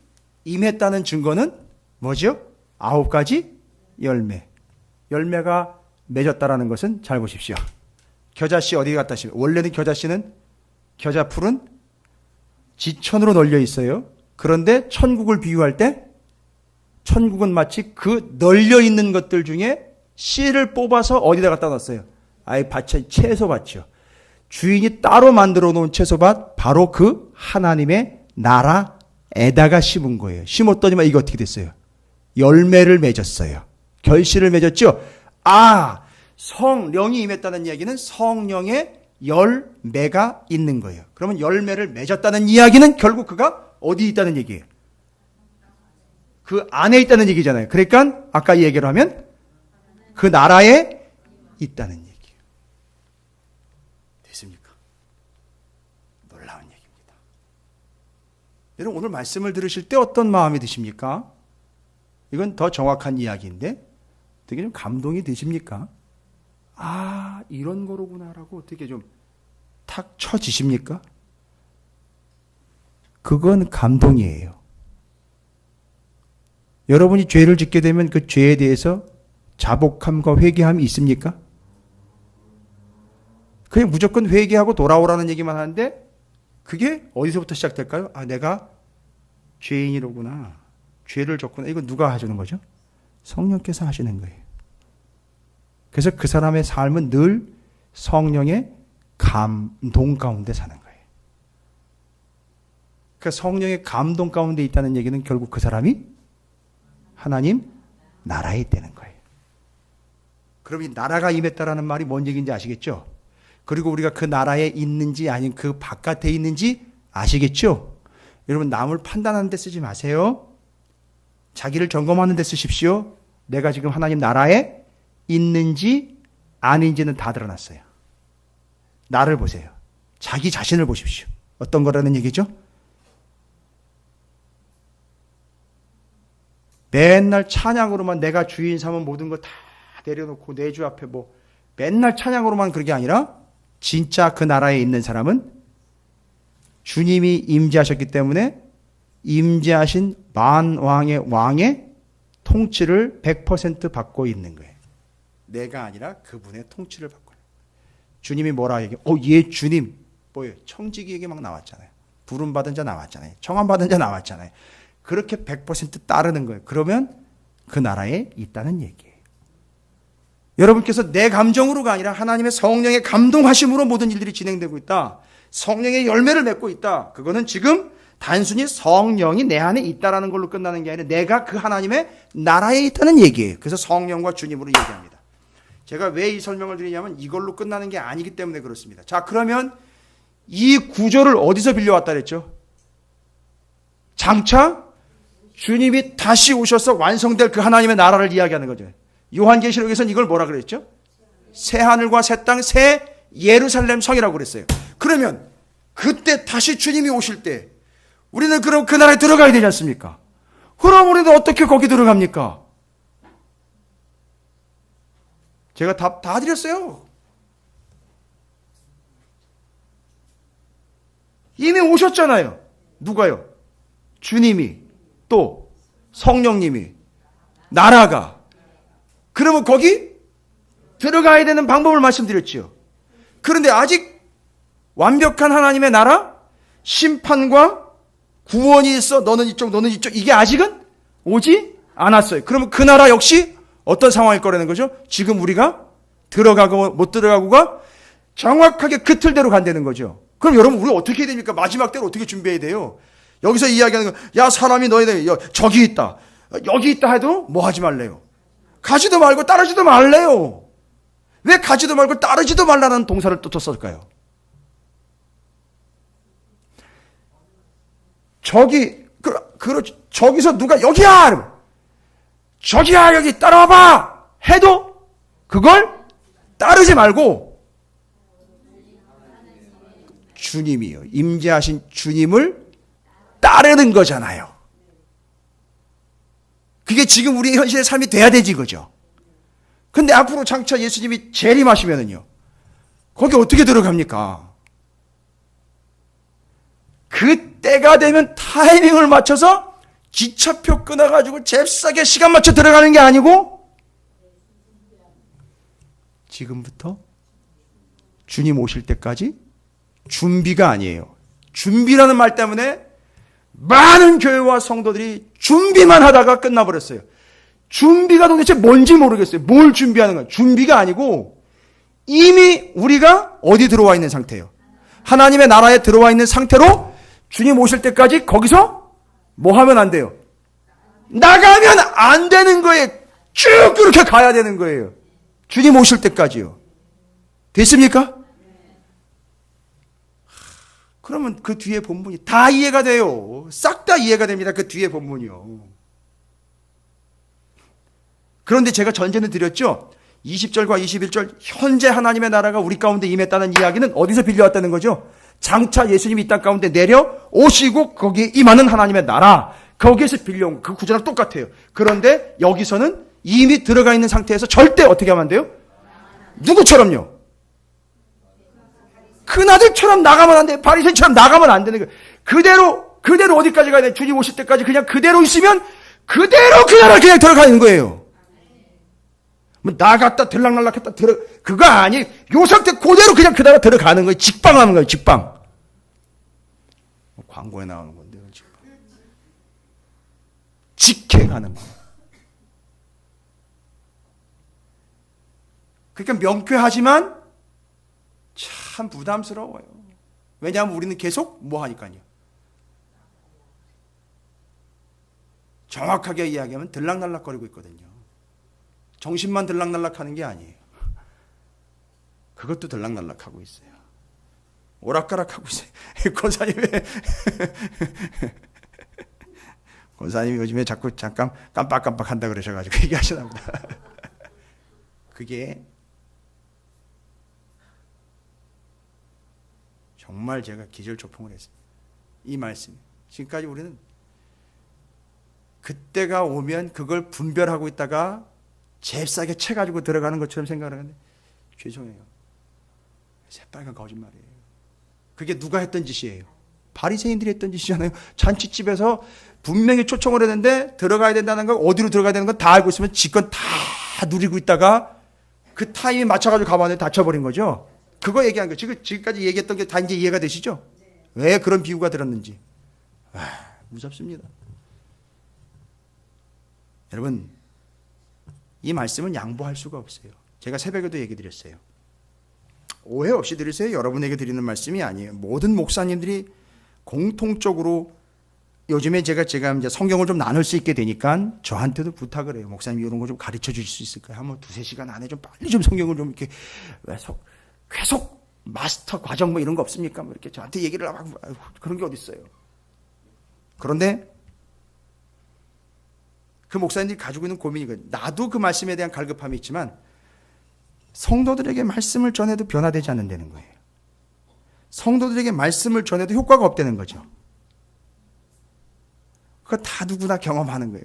임했다는 증거는 뭐죠? 9가지 열매. 열매가 맺었다라는 것은 잘 보십시오. 겨자씨 어디 갔다 싶어요? 원래는 겨자씨는 겨자풀은 지천으로 널려 있어요. 그런데 천국을 비유할 때 천국은 마치 그 널려 있는 것들 중에 씨를 뽑아서 어디다 갖다 놨어요? 아예 밭에 채소밭이요. 주인이 따로 만들어 놓은 채소밭, 바로 그 하나님의 나라에다가 심은 거예요. 심었더니만 이게 어떻게 됐어요? 열매를 맺었어요. 결실을 맺었죠. 성령이 임했다는 이야기는 성령의 열매가 있는 거예요. 그러면 열매를 맺었다는 이야기는 결국 그가 어디 있다는 얘기예요? 그 안에 있다는 얘기잖아요. 그러니까 아까 이 얘기를 하면 그 나라에 있다는 얘기예요. 됐습니까? 놀라운 얘기입니다. 여러분, 오늘 말씀을 들으실 때 어떤 마음이 드십니까? 이건 더 정확한 이야기인데 되게 좀 감동이 되십니까? 이런 거로구나라고 어떻게 좀 탁 쳐지십니까? 그건 감동이에요. 여러분이 죄를 짓게 되면 그 죄에 대해서 자복함과 회개함이 있습니까? 그냥 무조건 회개하고 돌아오라는 얘기만 하는데 그게 어디서부터 시작될까요? 내가 죄인이로구나. 죄를 졌구나. 이건 누가 해주는 거죠? 성령께서 하시는 거예요. 그래서 그 사람의 삶은 늘 성령의 감동 가운데 사는 거예요. 그러니까 성령의 감동 가운데 있다는 얘기는 결국 그 사람이 하나님 나라에 있다는 거예요. 그럼 이 나라가 임했다라는 말이 뭔 얘기인지 아시겠죠? 그리고 우리가 그 나라에 있는지 아니면 그 바깥에 있는지 아시겠죠? 여러분, 남을 판단하는 데 쓰지 마세요. 자기를 점검하는 데 쓰십시오. 내가 지금 하나님 나라에 있는지 아닌지는 다 드러났어요. 나를 보세요. 자기 자신을 보십시오. 어떤 거라는 얘기죠? 맨날 찬양으로만 내가 주인 삼은 모든 거 다 내려놓고 내 주 앞에 뭐 맨날 찬양으로만 그런 게 아니라 진짜 그 나라에 있는 사람은 주님이 임재하셨기 때문에 임재하신 만왕의 왕의 통치를 100% 받고 있는 거예요. 내가 아니라 그분의 통치를 받고 있는 거예요. 주님이 뭐라 얘기해요? 얘 주님 뭐예요? 청지기 얘기 막 나왔잖아요. 부름받은 자 나왔잖아요. 청함받은 자 나왔잖아요. 그렇게 100% 따르는 거예요. 그러면 그 나라에 있다는 얘기예요. 여러분께서 내 감정으로가 아니라 하나님의 성령의 감동하심으로 모든 일들이 진행되고 있다. 성령의 열매를 맺고 있다. 그거는 지금 단순히 성령이 내 안에 있다라는 걸로 끝나는 게 아니라 내가 그 하나님의 나라에 있다는 얘기예요. 그래서 성령과 주님으로 얘기합니다. 제가 왜 이 설명을 드리냐면 이걸로 끝나는 게 아니기 때문에 그렇습니다. 자, 그러면 이 구조를 어디서 빌려왔다 그랬죠? 장차 주님이 다시 오셔서 완성될 그 하나님의 나라를 이야기하는 거죠. 요한계시록에서는 이걸 뭐라 그랬죠? 새 하늘과 새 땅, 새 예루살렘 성이라고 그랬어요. 그러면 그때 다시 주님이 오실 때 우리는 그럼 그 나라에 들어가야 되지 않습니까? 그럼 우리는 어떻게 거기 들어갑니까? 제가 답 다 드렸어요. 이미 오셨잖아요. 누가요? 주님이, 또 성령님이, 나라가. 그러면 거기 들어가야 되는 방법을 말씀드렸죠. 그런데 아직 완벽한 하나님의 나라, 심판과 구원이 있어. 너는 이쪽, 너는 이쪽. 이게 아직은 오지 않았어요. 그러면 그 나라 역시 어떤 상황일 거라는 거죠? 지금 우리가 들어가고 못 들어가고가 정확하게 그 틀대로 간다는 거죠. 그럼 여러분 우리 어떻게 해야 됩니까? 마지막 때로 어떻게 준비해야 돼요? 여기서 이야기하는 거, 야 사람이 너희들 저기 있다, 여기 있다 해도 뭐 하지 말래요? 가지도 말고 따르지도 말래요. 왜 가지도 말고 따르지도 말라는 동사를 또 썼을까요? 저기서 누가 여기야! 저기야, 여기 따라와봐! 해도 그걸 따르지 말고 주님이요. 임재하신 주님을 따르는 거잖아요. 그게 지금 우리의 현실의 삶이 돼야 되지, 그죠? 근데 앞으로 장차 예수님이 재림하시면은요, 거기 어떻게 들어갑니까? 그때가 되면 타이밍을 맞춰서 기차표 끊어가지고 잽싸게 시간 맞춰 들어가는 게 아니고 지금부터 주님 오실 때까지 준비가 아니에요. 준비라는 말 때문에 많은 교회와 성도들이 준비만 하다가 끝나버렸어요. 준비가 도대체 뭔지 모르겠어요. 뭘 준비하는 거야? 준비가 아니고 이미 우리가 어디 들어와 있는 상태예요. 하나님의 나라에 들어와 있는 상태로 주님 오실 때까지 거기서 뭐 하면 안 돼요? 나가면 안 되는 거예요. 쭉 그렇게 가야 되는 거예요. 주님 오실 때까지요. 됐습니까? 그러면 그 뒤에 본문이 다 이해가 돼요. 싹 다 이해가 됩니다. 그 뒤에 본문이요. 그런데 제가 전제는 드렸죠. 20절과 21절 현재 하나님의 나라가 우리 가운데 임했다는 이야기는 어디서 빌려왔다는 거죠? 장차 예수님이 이 땅 가운데 내려오시고 거기에 임하는 하나님의 나라, 거기에서 빌려온 그 구조랑 똑같아요. 그런데 여기서는 이미 들어가 있는 상태에서 절대 어떻게 하면 안 돼요? 누구처럼요? 큰아들처럼 나가면 안 돼요. 바리새인처럼 나가면 안 되는 거예요. 그대로 어디까지 가야 돼요? 주님 오실 때까지 그냥 그대로 있으면 그대로 그 나라를 그냥 들어가는 거예요. 뭐 나갔다 들락날락했다 그거 아니. 요 상태 그대로 그냥 그 나라 들어가는 거예요. 직방하는 거예요. 직방. 광고에 나오는 건데요. 직행하는 거예요. 그러니까 명쾌하지만 참 부담스러워요. 왜냐하면 우리는 계속 뭐 하니까요. 정확하게 이야기하면 들락날락거리고 있거든요. 정신만 들락날락하는 게 아니에요. 그것도 들락날락하고 있어요. 오락가락하고 있어요. 권사님이 요즘에 자꾸 잠깐 깜빡깜빡 한다 그러셔가지고 얘기하시나 보다. 그게 정말 제가 기절초풍을 했어요. 이 말씀. 지금까지 우리는 그때가 오면 그걸 분별하고 있다가 잽싸게 채가지고 들어가는 것처럼 생각을 하는데 죄송해요. 새빨간 거짓말이에요. 그게 누가 했던 짓이에요? 바리새인들이 했던 짓이잖아요. 잔치집에서 분명히 초청을 했는데 들어가야 된다는 거, 어디로 들어가야 되는 건 다 알고 있으면 지건 다 누리고 있다가 그 타임에 맞춰가지고 가봤는데 다쳐버린 거죠. 그거 얘기한 거예요. 지금까지 얘기했던 게 다 이제 이해가 되시죠? 왜 그런 비유가 들었는지. 무섭습니다. 여러분, 이 말씀은 양보할 수가 없어요. 제가 새벽에도 얘기 드렸어요. 오해 없이 들으세요. 여러분에게 드리는 말씀이 아니에요. 모든 목사님들이 공통적으로 요즘에 제가 이제 성경을 좀 나눌 수 있게 되니까 저한테도 부탁을 해요. 목사님 이런 거 좀 가르쳐 주실 수 있을까요? 한번 2-3시간 안에 좀 빨리 좀 성경을 좀 이렇게 계속 마스터 과정 뭐 이런 거 없습니까? 뭐 이렇게 저한테 얘기를 하고 그런 게 어디 있어요. 그런데 그 목사님들이 가지고 있는 고민이 거예요. 나도 그 말씀에 대한 갈급함이 있지만 성도들에게 말씀을 전해도 변화되지 않는다는 거예요. 성도들에게 말씀을 전해도 효과가 없다는 거죠. 그거 다 누구나 경험하는 거예요.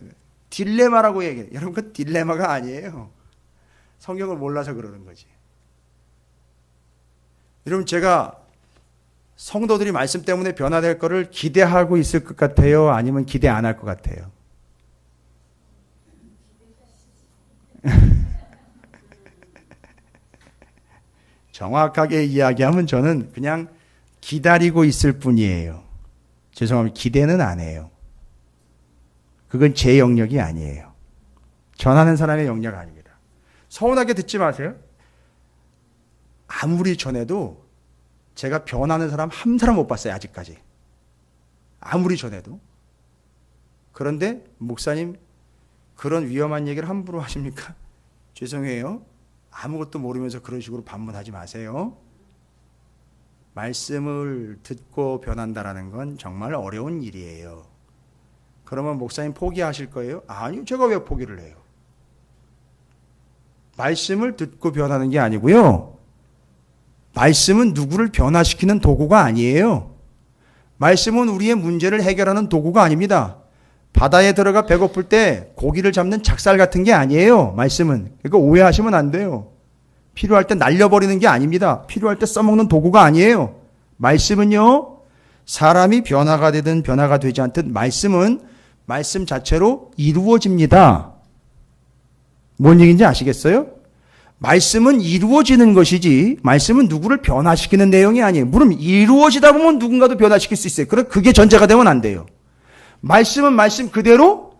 딜레마라고 얘기해요. 여러분, 그 딜레마가 아니에요. 성경을 몰라서 그러는 거지. 여러분, 제가 성도들이 말씀 때문에 변화될 거를 기대하고 있을 것 같아요? 아니면 기대 안 할 것 같아요? 정확하게 이야기하면 저는 그냥 기다리고 있을 뿐이에요. 죄송합니다. 기대는 안 해요. 그건 제 영역이 아니에요. 전하는 사람의 영역 아닙니다. 서운하게 듣지 마세요. 아무리 전해도 제가 변하는 사람 한 사람 못 봤어요. 아직까지. 아무리 전해도. 그런데 목사님 그런 위험한 얘기를 함부로 하십니까? 죄송해요. 아무것도 모르면서 그런 식으로 반문하지 마세요. 말씀을 듣고 변한다라는 건 정말 어려운 일이에요. 그러면 목사님 포기하실 거예요? 아니요. 제가 왜 포기를 해요? 말씀을 듣고 변하는 게 아니고요. 말씀은 누구를 변화시키는 도구가 아니에요. 말씀은 우리의 문제를 해결하는 도구가 아닙니다. 바다에 들어가 배고플 때 고기를 잡는 작살 같은 게 아니에요. 말씀은. 그러니까 오해하시면 안 돼요. 필요할 때 날려버리는 게 아닙니다. 필요할 때 써먹는 도구가 아니에요. 말씀은요. 사람이 변화가 되든 변화가 되지 않든 말씀은 말씀 자체로 이루어집니다. 뭔 얘기인지 아시겠어요? 말씀은 이루어지는 것이지 말씀은 누구를 변화시키는 내용이 아니에요. 물론 이루어지다 보면 누군가도 변화시킬 수 있어요. 그게 전제가 되면 안 돼요. 말씀은 말씀 그대로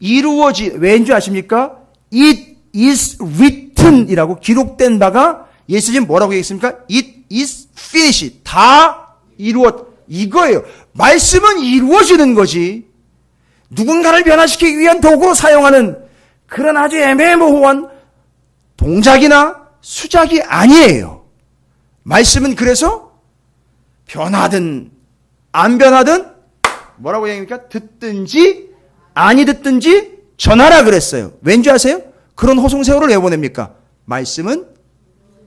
왜인 줄 아십니까? It is written 이라고 기록된 바가 예수님 뭐라고 얘기했습니까? It is finished. 다 이거예요. 말씀은 이루어지는 거지. 누군가를 변화시키기 위한 도구로 사용하는 그런 아주 애매모호한 동작이나 수작이 아니에요. 말씀은 그래서 변하든 안 변하든 뭐라고 얘기합니까? 듣든지 아니 듣든지 전하라 그랬어요. 왠지 아세요? 그런 호송세월을 왜 보냅니까? 말씀은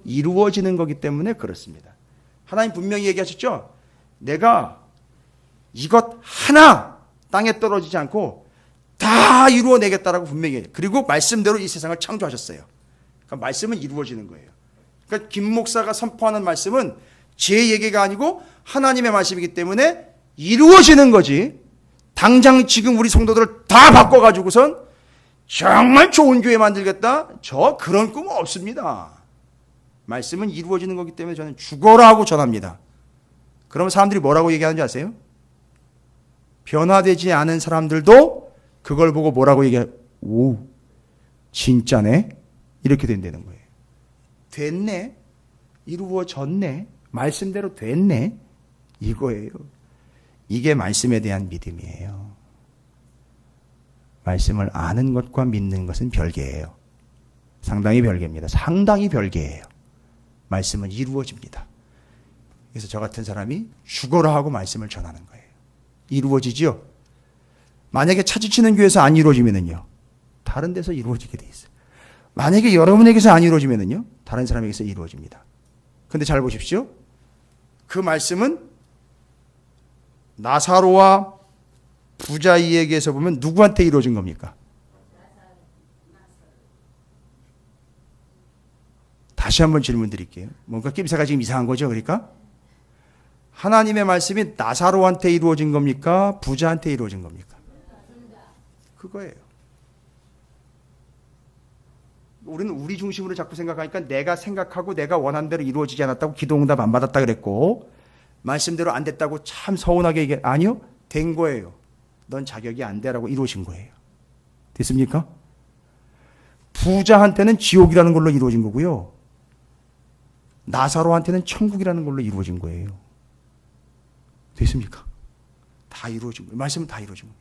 이루어지는 거기 때문에 그렇습니다. 하나님 분명히 얘기하셨죠? 내가 이것 하나 땅에 떨어지지 않고 다 이루어내겠다라고 분명히 얘기해요. 그리고 말씀대로 이 세상을 창조하셨어요. 그러니까 말씀은 이루어지는 거예요. 그러니까 김 목사가 선포하는 말씀은 제 얘기가 아니고 하나님의 말씀이기 때문에 이루어지는 거지. 당장 지금 우리 성도들을 다 바꿔가지고선 정말 좋은 교회 만들겠다? 저 그런 꿈은 없습니다. 말씀은 이루어지는 거기 때문에 저는 죽어라 하고 전합니다. 그러면 사람들이 뭐라고 얘기하는지 아세요? 변화되지 않은 사람들도 그걸 보고 뭐라고 얘기해요? 오, 진짜네? 이렇게 된다는 거예요. 됐네? 이루어졌네? 말씀대로 됐네? 이거예요. 이게 말씀에 대한 믿음이에요. 말씀을 아는 것과 믿는 것은 별개예요. 상당히 별개입니다. 상당히 별개예요. 말씀은 이루어집니다. 그래서 저 같은 사람이 죽어라 하고 말씀을 전하는 거예요. 이루어지죠? 만약에 차지치는 교회에서 안 이루어지면은요, 다른 데서 이루어지게 돼 있어요. 만약에 여러분에게서 안 이루어지면은요, 다른 사람에게서 이루어집니다. 근데 잘 보십시오. 그 말씀은 나사로와 부자 이야기에서 보면 누구한테 이루어진 겁니까? 다시 한번 질문 드릴게요. 뭔가 낌새가 지금 이상한 거죠, 그러니까? 하나님의 말씀이 나사로한테 이루어진 겁니까? 부자한테 이루어진 겁니까? 그거예요. 우리는 우리 중심으로 자꾸 생각하니까 내가 생각하고 내가 원한 대로 이루어지지 않았다고 기도응답 안 받았다 그랬고 말씀대로 안 됐다고 참 서운하게 얘기해. 아니요. 된 거예요. 넌 자격이 안 되라고 이루어진 거예요. 됐습니까? 부자한테는 지옥이라는 걸로 이루어진 거고요. 나사로한테는 천국이라는 걸로 이루어진 거예요. 됐습니까? 다 이루어진 거예요. 말씀은 다 이루어진 거예요.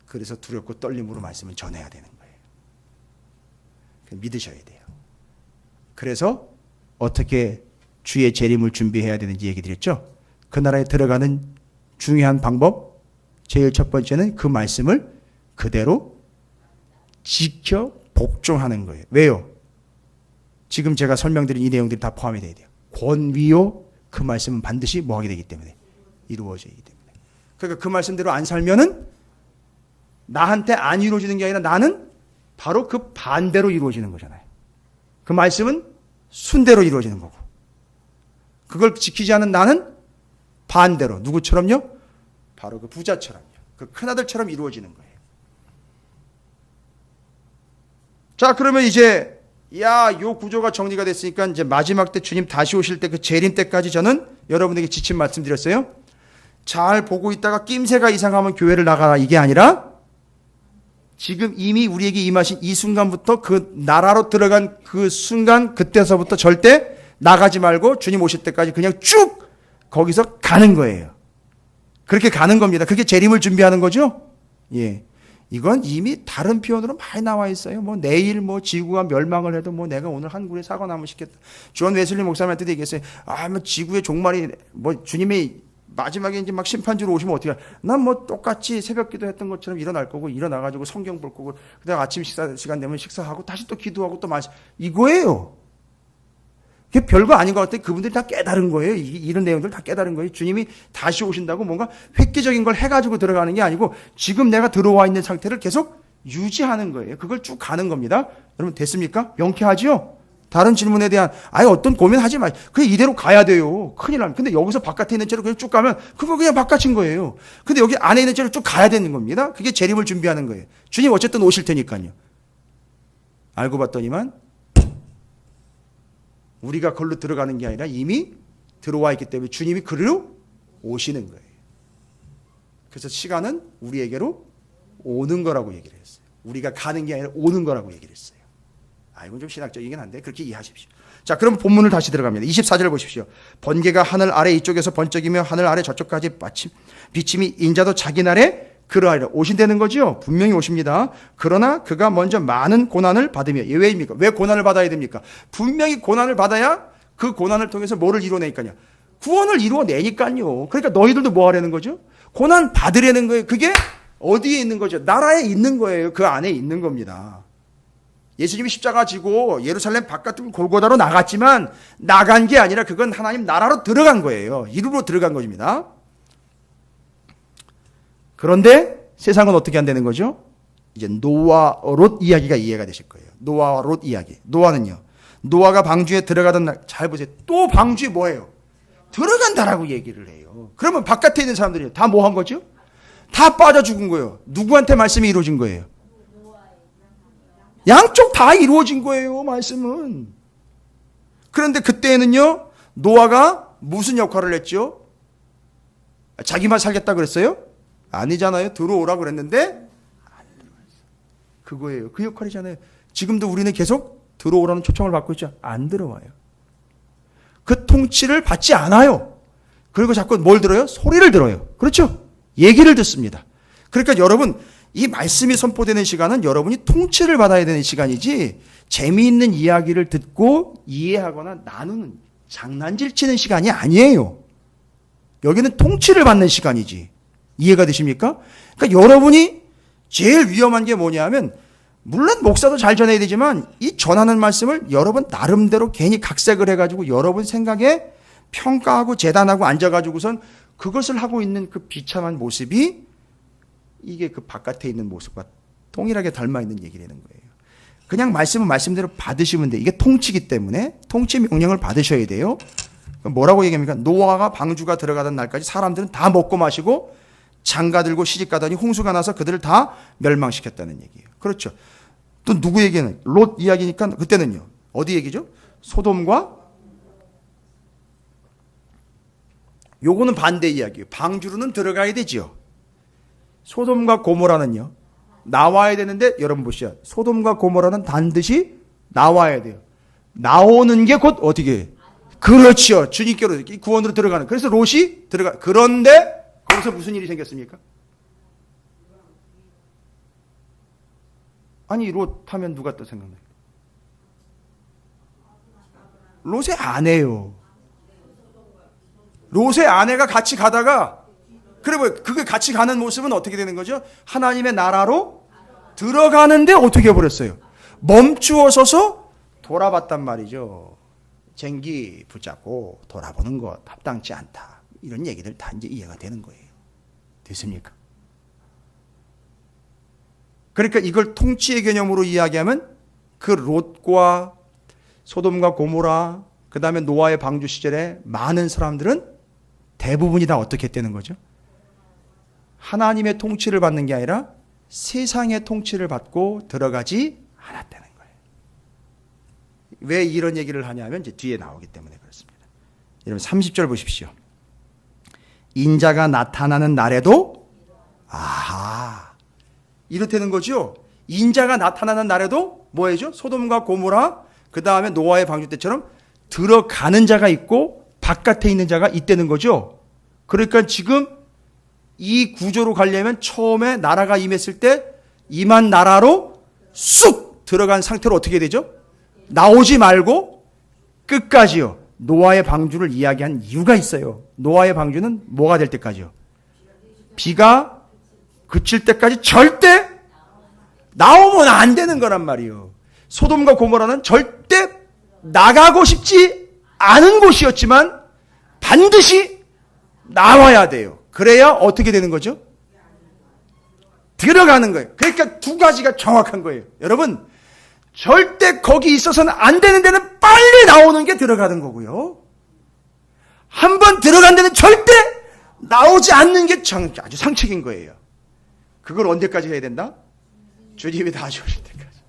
그래서 두렵고 떨림으로 말씀을 전해야 되는 거예요. 믿으셔야 돼요. 그래서 어떻게 주의 재림을 준비해야 되는지 얘기 드렸죠. 그 나라에 들어가는 중요한 방법, 제일 첫 번째는 그 말씀을 그대로 지켜 복종하는 거예요. 왜요? 지금 제가 설명드린 이 내용들이 다 포함이 돼야 돼요. 권위요, 그 말씀은 반드시 뭐 하게 되기 때문에 이루어지기 때문에. 그러니까 그 말씀대로 안 살면은 나한테 안 이루어지는 게 아니라 나는 바로 그 반대로 이루어지는 거잖아요. 그 말씀은 순대로 이루어지는 거고 그걸 지키지 않은 나는 반대로 누구처럼요? 바로 그 부자처럼요. 그 큰아들처럼 이루어지는 거예요. 자, 그러면 이제 요 구조가 정리가 됐으니까 이제 마지막 때 주님 다시 오실 때 그 재림 때까지 저는 여러분에게 지침 말씀드렸어요. 잘 보고 있다가 낌새가 이상하면 교회를 나가라 이게 아니라 지금 이미 우리에게 임하신 이 순간부터 그 나라로 들어간 그 순간 그때서부터 절대 나가지 말고 주님 오실 때까지 그냥 쭉 거기서 가는 거예요. 그렇게 가는 겁니다. 그게 재림을 준비하는 거죠. 예, 이건 이미 다른 표현으로 많이 나와 있어요. 뭐 내일 뭐 지구가 멸망을 해도 뭐 내가 오늘 한 그루의 사과나무 심겠다. 존 웨슬리 목사님한테도 얘기했어요. 뭐 지구의 종말이 뭐 주님이 마지막에 이제 막 심판주로 오시면 어떻게 난 뭐 똑같이 새벽 기도했던 것처럼 일어날 거고 일어나가지고 성경 볼 거고 그다음 아침 식사 시간 되면 식사하고 다시 또 기도하고 또 이거예요. 그게 별거 아닌 것 같아요. 그분들이 다 깨달은 거예요. 이런 내용들 다 깨달은 거예요. 주님이 다시 오신다고 뭔가 획기적인 걸 해가지고 들어가는 게 아니고 지금 내가 들어와 있는 상태를 계속 유지하는 거예요. 그걸 쭉 가는 겁니다. 여러분 됐습니까? 명쾌하지요? 다른 질문에 대한 아예 어떤 고민하지 마세요. 그냥 이대로 가야 돼요. 큰일 납니다. 근데 여기서 바깥에 있는 채로 그냥 쭉 가면 그거 그냥 바깥인 거예요. 근데 여기 안에 있는 채로 쭉 가야 되는 겁니다. 그게 재림을 준비하는 거예요. 주님 어쨌든 오실 테니까요. 알고 봤더니만 우리가 걸로 들어가는 게 아니라 이미 들어와 있기 때문에 주님이 그리로 오시는 거예요. 그래서 시간은 우리에게로 오는 거라고 얘기를 했어요. 우리가 가는 게 아니라 오는 거라고 얘기를 했어요. 이건 좀 신학적이긴 한데 그렇게 이해하십시오. 자, 그럼 본문을 다시 들어갑니다. 24절 보십시오. 번개가 하늘 아래 이쪽에서 번쩍이며 하늘 아래 저쪽까지 비침이 인자도 자기 날에 그러하리라. 오신다는 거죠. 분명히 오십니다. 그러나 그가 먼저 많은 고난을 받으며 예외입니까? 왜 고난을 받아야 됩니까? 분명히 고난을 받아야 그 고난을 통해서 뭐를 이루어내니까요. 구원을 이루어내니까요. 그러니까 너희들도 뭐 하려는 거죠? 고난 받으려는 거예요. 그게 어디에 있는 거죠? 나라에 있는 거예요. 그 안에 있는 겁니다. 예수님이 십자가 지고 예루살렘 바깥으로 골고다로 나갔지만 나간 게 아니라 그건 하나님 나라로 들어간 거예요. 이루로 들어간 것입니다. 그런데 세상은 어떻게 한다는 거죠? 이제 노아 롯 이야기가 이해가 되실 거예요. 노아와 롯 이야기. 노아는요. 노아가 방주에 들어가던 날 잘 보세요. 또 방주에 뭐예요? 들어간다라고 얘기를 해요. 그러면 바깥에 있는 사람들이 다 뭐 한 거죠? 다 빠져 죽은 거예요. 누구한테 말씀이 이루어진 거예요? 양쪽 다 이루어진 거예요, 말씀은. 그런데 그때는요, 노아가 무슨 역할을 했죠? 자기만 살겠다 그랬어요? 아니잖아요. 들어오라고 그랬는데 안 들어왔어요. 그거예요. 그 역할이잖아요. 지금도 우리는 계속 들어오라는 초청을 받고 있죠. 안 들어와요. 그 통치를 받지 않아요. 그리고 자꾸 뭘 들어요? 소리를 들어요. 그렇죠? 얘기를 듣습니다. 그러니까 여러분, 이 말씀이 선포되는 시간은 여러분이 통치를 받아야 되는 시간이지 재미있는 이야기를 듣고 이해하거나 나누는 장난질 치는 시간이 아니에요. 여기는 통치를 받는 시간이지. 이해가 되십니까? 그러니까 여러분이 제일 위험한 게 뭐냐면 물론 목사도 잘 전해야 되지만 이 전하는 말씀을 여러분 나름대로 괜히 각색을 해가지고 여러분 생각에 평가하고 재단하고 앉아가지고선 그것을 하고 있는 그 비참한 모습이 이게 그 바깥에 있는 모습과 동일하게 닮아 있는 얘기라는 거예요. 그냥 말씀은 말씀대로 받으시면 돼요. 이게 통치기 때문에 통치 명령을 받으셔야 돼요. 뭐라고 얘기합니까? 노아가 방주가 들어가던 날까지 사람들은 다 먹고 마시고 장가 들고 시집 가더니 홍수가 나서 그들을 다 멸망시켰다는 얘기예요. 그렇죠. 또 누구 얘기는? 롯 이야기니까 그때는요. 어디 얘기죠? 소돔과 요거는 반대 이야기예요. 방주로는 들어가야 되지요. 소돔과 고모라는요. 나와야 되는데 여러분 보시죠. 소돔과 고모라는 반드시 나와야 돼요. 나오는 게 곧 어떻게? 그렇죠. 주님께로 구원으로 들어가는. 그래서 롯이 들어가. 그런데 거기서 무슨 일이 생겼습니까? 아니 롯 하면 누가 또 생각나요? 롯의 아내요. 롯의 아내가 같이 가다가 그래 뭐 그게 같이 가는 모습은 어떻게 되는 거죠? 하나님의 나라로 들어가는데 어떻게 해버렸어요? 멈추어 서서 돌아봤단 말이죠. 쟁기 붙잡고 돌아보는 것 합당치 않다. 이런 얘기들 다 이제 이해가 되는 거예요. 됐습니까? 그러니까 이걸 통치의 개념으로 이야기하면 그 롯과 소돔과 고모라 그 다음에 노아의 방주 시절에 많은 사람들은 대부분이 다 어떻게 했다는 거죠? 하나님의 통치를 받는 게 아니라 세상의 통치를 받고 들어가지 않았다는 거예요. 왜 이런 얘기를 하냐면 이제 뒤에 나오기 때문에 그렇습니다. 여러분 30절 보십시오. 인자가 나타나는 날에도 이렇다는 거죠. 인자가 나타나는 날에도 뭐예요? 소돔과 고모라 그 다음에 노아의 방주 때처럼 들어가는 자가 있고 바깥에 있는 자가 있다는 거죠. 그러니까 지금 이 구조로 가려면 처음에 나라가 임했을 때 임한 나라로 쑥 들어간 상태로 어떻게 되죠? 나오지 말고 끝까지요. 노아의 방주를 이야기한 이유가 있어요. 노아의 방주는 뭐가 될 때까지요? 비가 그칠 때까지 절대 나오면 안 되는 거란 말이에요. 소돔과 고모라는 절대 나가고 싶지 않은 곳이었지만 반드시 나와야 돼요. 그래야 어떻게 되는 거죠? 들어가는 거예요. 그러니까 두 가지가 정확한 거예요. 여러분 절대 거기 있어서는 안 되는 데는 빨리 나오는 게 들어가는 거고요. 한번 들어간 데는 절대 나오지 않는 게 아주 상책인 거예요. 그걸 언제까지 해야 된다? 주님이 다시 오실 때까지.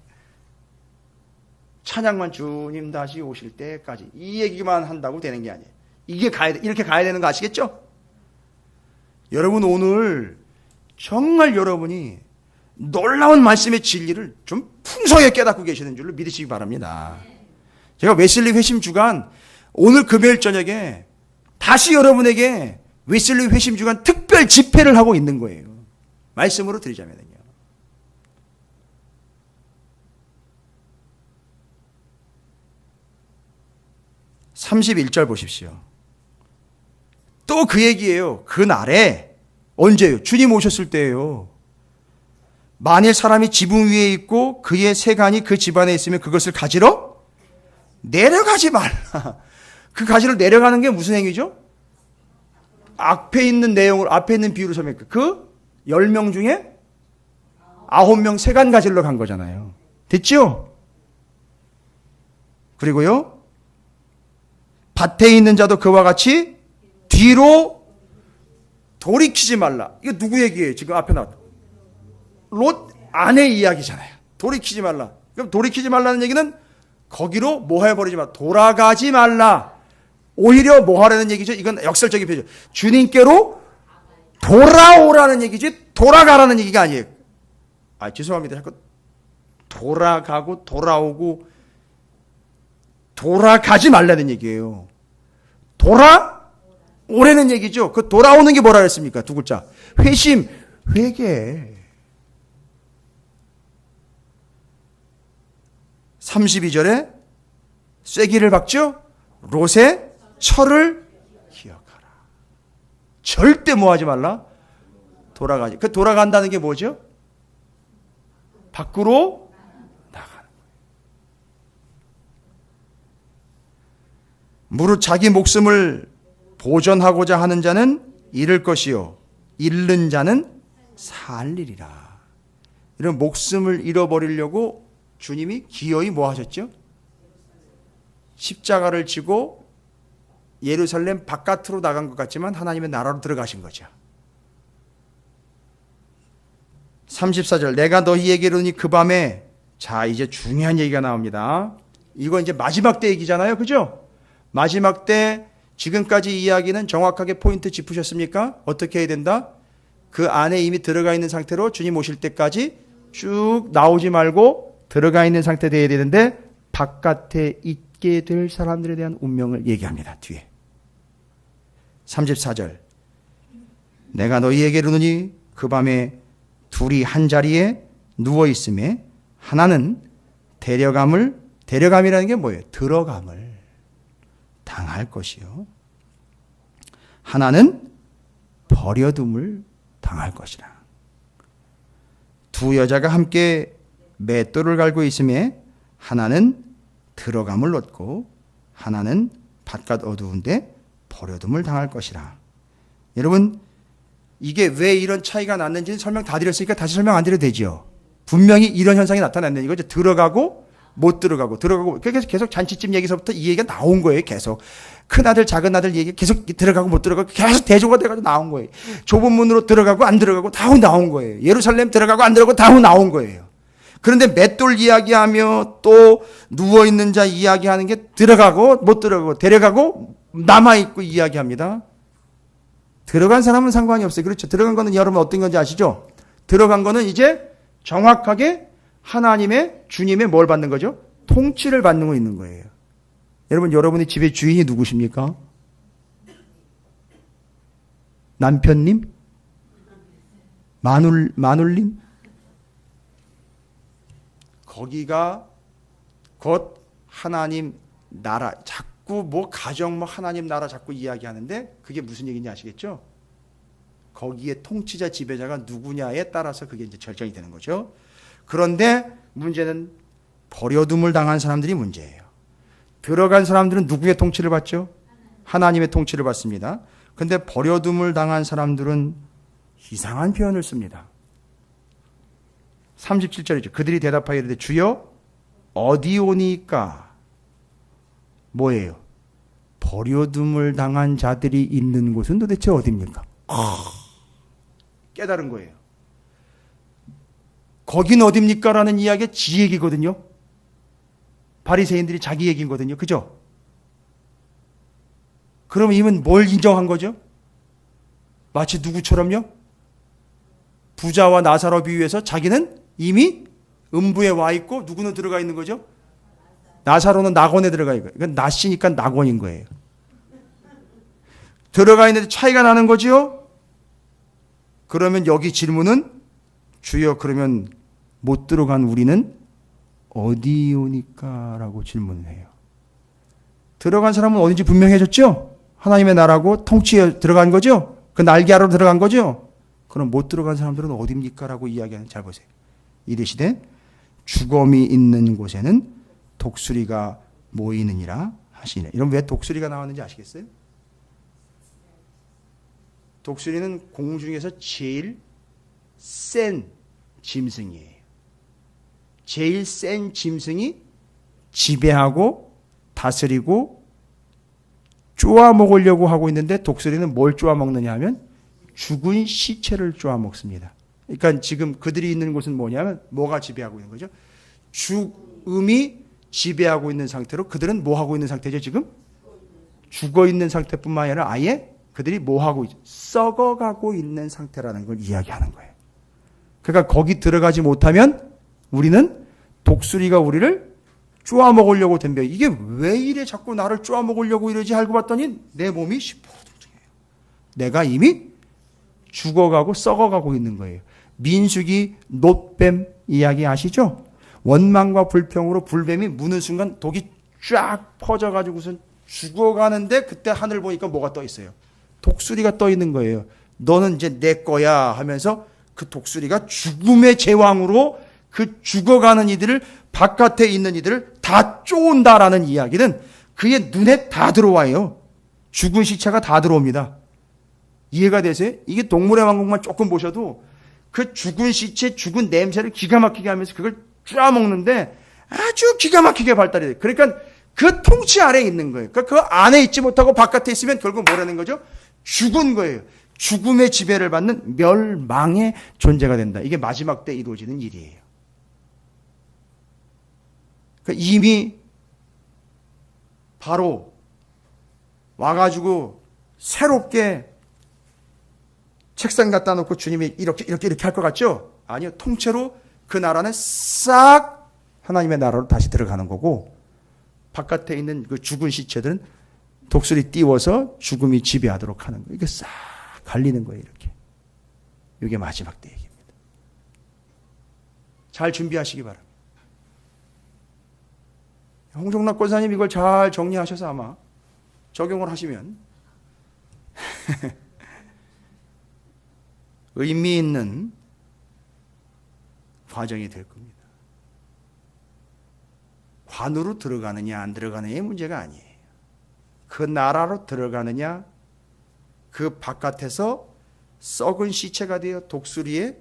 찬양만 주님 다시 오실 때까지. 이 얘기만 한다고 되는 게 아니에요. 이게 이렇게 가야 되는 거 아시겠죠? 여러분 오늘 정말 여러분이 놀라운 말씀의 진리를 좀 풍성하게 깨닫고 계시는 줄로 믿으시기 바랍니다. 제가 웨슬리 회심 주간 오늘 금요일 저녁에 다시 여러분에게 웨슬리 회심 주간 특별 집회를 하고 있는 거예요. 말씀으로 드리자면요. (31절) 보십시오. 또 그 얘기예요. 그 날에 언제요? 주님 오셨을 때예요. 만일 사람이 지붕 위에 있고 그의 세간이 그 집안에 있으면 그것을 가지러 내려가지 말라. 그 가지러 내려가는 게 무슨 행위죠? 앞에 있는 내용을 앞에 있는 비유를 설명할게요. 그 10명 중에 9명 세간 가지러 간 거잖아요. 됐죠? 그리고요. 밭에 있는 자도 그와 같이 뒤로 돌이키지 말라. 이거 누구 얘기예요? 지금 앞에 나왔다. 롯 아내 이야기잖아요. 돌이키지 말라. 그럼 돌이키지 말라는 얘기는 거기로 뭐 해버리지 마. 돌아가지 말라. 오히려 뭐 하라는 얘기죠? 이건 역설적인 표현. 주님께로 돌아오라는 얘기지 돌아가라는 얘기가 아니에요. 죄송합니다. 자꾸 돌아가고 돌아오고 돌아가지 말라는 얘기예요. 돌아오라는 얘기죠. 그 돌아오는 게 뭐라 그랬습니까? 두 글자. 회심, 회개. 32절에 쐐기를 박죠? 롯의 철을 기억하라. 절대 뭐 하지 말라? 돌아가지. 그 돌아간다는 게 뭐죠? 밖으로 나가는 거예요. 무릇 자기 목숨을 보전하고자 하는 자는 잃을 것이요 잃는 자는 살리리라. 이런 목숨을 잃어버리려고 주님이 기어이 뭐 하셨죠? 십자가를 지고 예루살렘 바깥으로 나간 것 같지만 하나님의 나라로 들어가신 거죠. 34절 내가 너희에게 이르노니 그 밤에, 자 이제 중요한 얘기가 나옵니다. 이거 이제 마지막 때 얘기잖아요. 그죠? 마지막 때 지금까지 이야기는 정확하게 포인트 짚으셨습니까? 어떻게 해야 된다? 그 안에 이미 들어가 있는 상태로 주님 오실 때까지 쭉 나오지 말고 들어가 있는 상태 되어야 되는데 바깥에 있게 될 사람들에 대한 운명을 얘기합니다. 뒤에 34절 내가 너희에게 이르노니 그 밤에 둘이 한 자리에 누워 있음에 하나는 데려감이라는 게 뭐예요? 들어감을 당할 것이요 하나는 버려둠을 당할 것이라. 두 여자가 함께 맷돌을 갈고 있음에 하나는 들어감을 얻고 하나는 바깥 어두운데 버려둠을 당할 것이라. 여러분 이게 왜 이런 차이가 났는지는 설명 다 드렸으니까 다시 설명 안 드려도 되죠. 분명히 이런 현상이 나타났는 이거죠. 들어가고 못 들어가고 계속 잔치집 얘기서부터 이 얘기가 나온 거예요. 계속 큰아들 작은아들 얘기 계속 들어가고 못 들어가고 계속 대조가 돼가지고 나온 거예요. 좁은 문으로 들어가고 안 들어가고 다 나온 거예요. 예루살렘 들어가고 안 들어가고 다 나온 거예요. 그런데 맷돌 이야기하며 또 누워있는 자 이야기하는 게 들어가고 못 들어가고 데려가고 남아있고 이야기합니다. 들어간 사람은 상관이 없어요. 그렇죠. 들어간 거는 여러분 어떤 건지 아시죠? 들어간 거는 이제 정확하게 하나님의 주님의 뭘 받는 거죠? 통치를 받는 거 있는 거예요. 여러분이 집의 주인이 누구십니까? 남편님? 마눌님? 거기가 곧 하나님 나라, 자꾸 뭐 가정 뭐 하나님 나라 자꾸 이야기하는데 그게 무슨 얘기인지 아시겠죠? 거기에 통치자 지배자가 누구냐에 따라서 그게 이제 결정이 되는 거죠. 그런데 문제는 버려둠을 당한 사람들이 문제예요. 들어간 사람들은 누구의 통치를 받죠? 하나님의 통치를 받습니다. 그런데 버려둠을 당한 사람들은 이상한 표현을 씁니다. 37절이죠. 그들이 대답하여 이르되 주여 어디 오니까? 뭐예요? 버려둠을 당한 자들이 있는 곳은 도대체 어디입니까? 깨달은 거예요. 거긴 어딥니까? 라는 이야기가 지 얘기거든요. 바리새인들이 자기 얘기거든요. 그죠? 그럼 이분 뭘 인정한 거죠? 마치 누구처럼요? 부자와 나사로 비유해서 자기는 이미 음부에 와 있고 누구는 들어가 있는 거죠? 나사로는 낙원에 들어가 있고 이건 낫이니까 낙원인 거예요. 들어가 있는데 차이가 나는 거지요? 그러면 여기 질문은 주여 그러면 못 들어간 우리는 어디 오니까? 라고 질문을 해요. 들어간 사람은 어딘지 분명해졌죠? 하나님의 나라고 통치에 들어간 거죠? 그 날개하러 들어간 거죠? 그럼 못 들어간 사람들은 어디입니까? 라고 이야기하는, 잘 보세요. 이르시되 주검이 있는 곳에는 독수리가 모이느니라 하시네. 이런 왜 독수리가 나왔는지 아시겠어요? 독수리는 공 중에서 제일 센 짐승이에요. 제일 센 짐승이 지배하고 다스리고 쪼아 먹으려고 하고 있는데 독수리는 뭘 쪼아 먹느냐 하면 죽은 시체를 쪼아 먹습니다. 그러니까 지금 그들이 있는 곳은 뭐냐면 뭐가 지배하고 있는 거죠? 죽음이 지배하고 있는 상태로 그들은 뭐 하고 있는 상태죠? 지금 죽어 있는 상태뿐만 아니라 아예 그들이 뭐 하고 있죠? 썩어가고 있는 상태라는 걸 이야기하는 거예요. 그러니까 거기 들어가지 못하면 우리는 독수리가 우리를 쪼아 먹으려고 덤벼요. 이게 왜 이래 자꾸 나를 쪼아 먹으려고 이러지 알고 봤더니 내 몸이 시퍼둥둥해요. 내가 이미 죽어가고 썩어가고 있는 거예요. 민수기 놋뱀 이야기 아시죠? 원망과 불평으로 불뱀이 무는 순간 독이 쫙 퍼져가지고선 죽어가는데 그때 하늘 보니까 뭐가 떠 있어요? 독수리가 떠 있는 거예요. 너는 이제 내 거야 하면서 그 독수리가 죽음의 제왕으로 그 죽어가는 이들을 바깥에 있는 이들을 다 쫓는다라는 이야기는 그의 눈에 다 들어와요. 죽은 시체가 다 들어옵니다. 이해가 되세요? 이게 동물의 왕국만 조금 보셔도 그 죽은 시체, 죽은 냄새를 기가 막히게 하면서 그걸 쫙 먹는데 아주 기가 막히게 발달이 돼요. 그러니까 그 통치 아래에 있는 거예요. 그러니까 그 안에 있지 못하고 바깥에 있으면 결국 뭐라는 거죠? 죽은 거예요. 죽음의 지배를 받는 멸망의 존재가 된다. 이게 마지막 때 이루어지는 일이에요. 그러니까 이미 바로 와가지고 새롭게 책상 갖다 놓고 주님이 이렇게 할 것 같죠? 아니요. 통째로 그 나라는 싹 하나님의 나라로 다시 들어가는 거고, 바깥에 있는 그 죽은 시체들은 독수리 띄워서 죽음이 지배하도록 하는 거예요. 이게 싹 갈리는 거예요. 이렇게. 이게 마지막 때 얘기입니다. 잘 준비하시기 바랍니다. 홍종락 권사님 이걸 잘 정리하셔서 아마 적용을 하시면 의미 있는 과정이 될 겁니다. 관으로 들어가느냐 안 들어가느냐의 문제가 아니에요. 그 나라로 들어가느냐, 그 바깥에서 썩은 시체가 되어 독수리의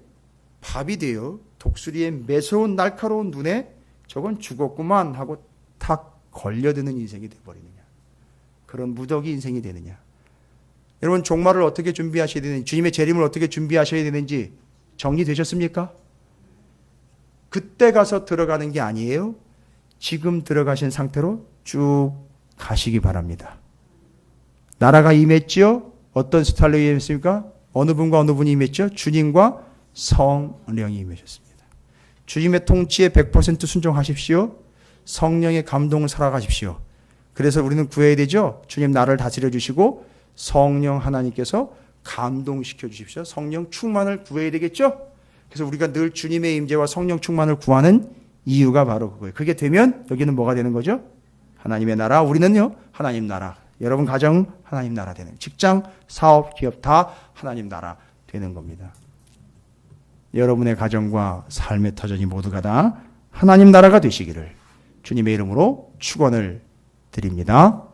밥이 되어 독수리의 매서운 날카로운 눈에 저건 죽었구만 하고 탁 걸려드는 인생이 되어버리느냐, 그런 무더기 인생이 되느냐. 여러분 종말을 어떻게 준비하셔야 되는지, 주님의 재림을 어떻게 준비하셔야 되는지 정리되셨습니까? 그때 가서 들어가는 게 아니에요. 지금 들어가신 상태로 쭉 가시기 바랍니다. 나라가 임했죠? 어떤 스타일로 임했습니까? 어느 분과 어느 분이 임했죠? 주님과 성령이 임하셨습니다. 주님의 통치에 100% 순종하십시오. 성령의 감동을 살아가십시오. 그래서 우리는 구해야 되죠? 주님 나를 다스려 주시고 성령 하나님께서 감동시켜 주십시오. 성령 충만을 구해야 되겠죠? 그래서 우리가 늘 주님의 임재와 성령 충만을 구하는 이유가 바로 그거예요. 그게 되면 여기는 뭐가 되는 거죠? 하나님의 나라, 우리는요 하나님 나라. 여러분 가정 하나님 나라 되는, 직장, 사업, 기업 다 하나님 나라 되는 겁니다. 여러분의 가정과 삶의 터전이 모두가 다 하나님 나라가 되시기를 주님의 이름으로 축원을 드립니다.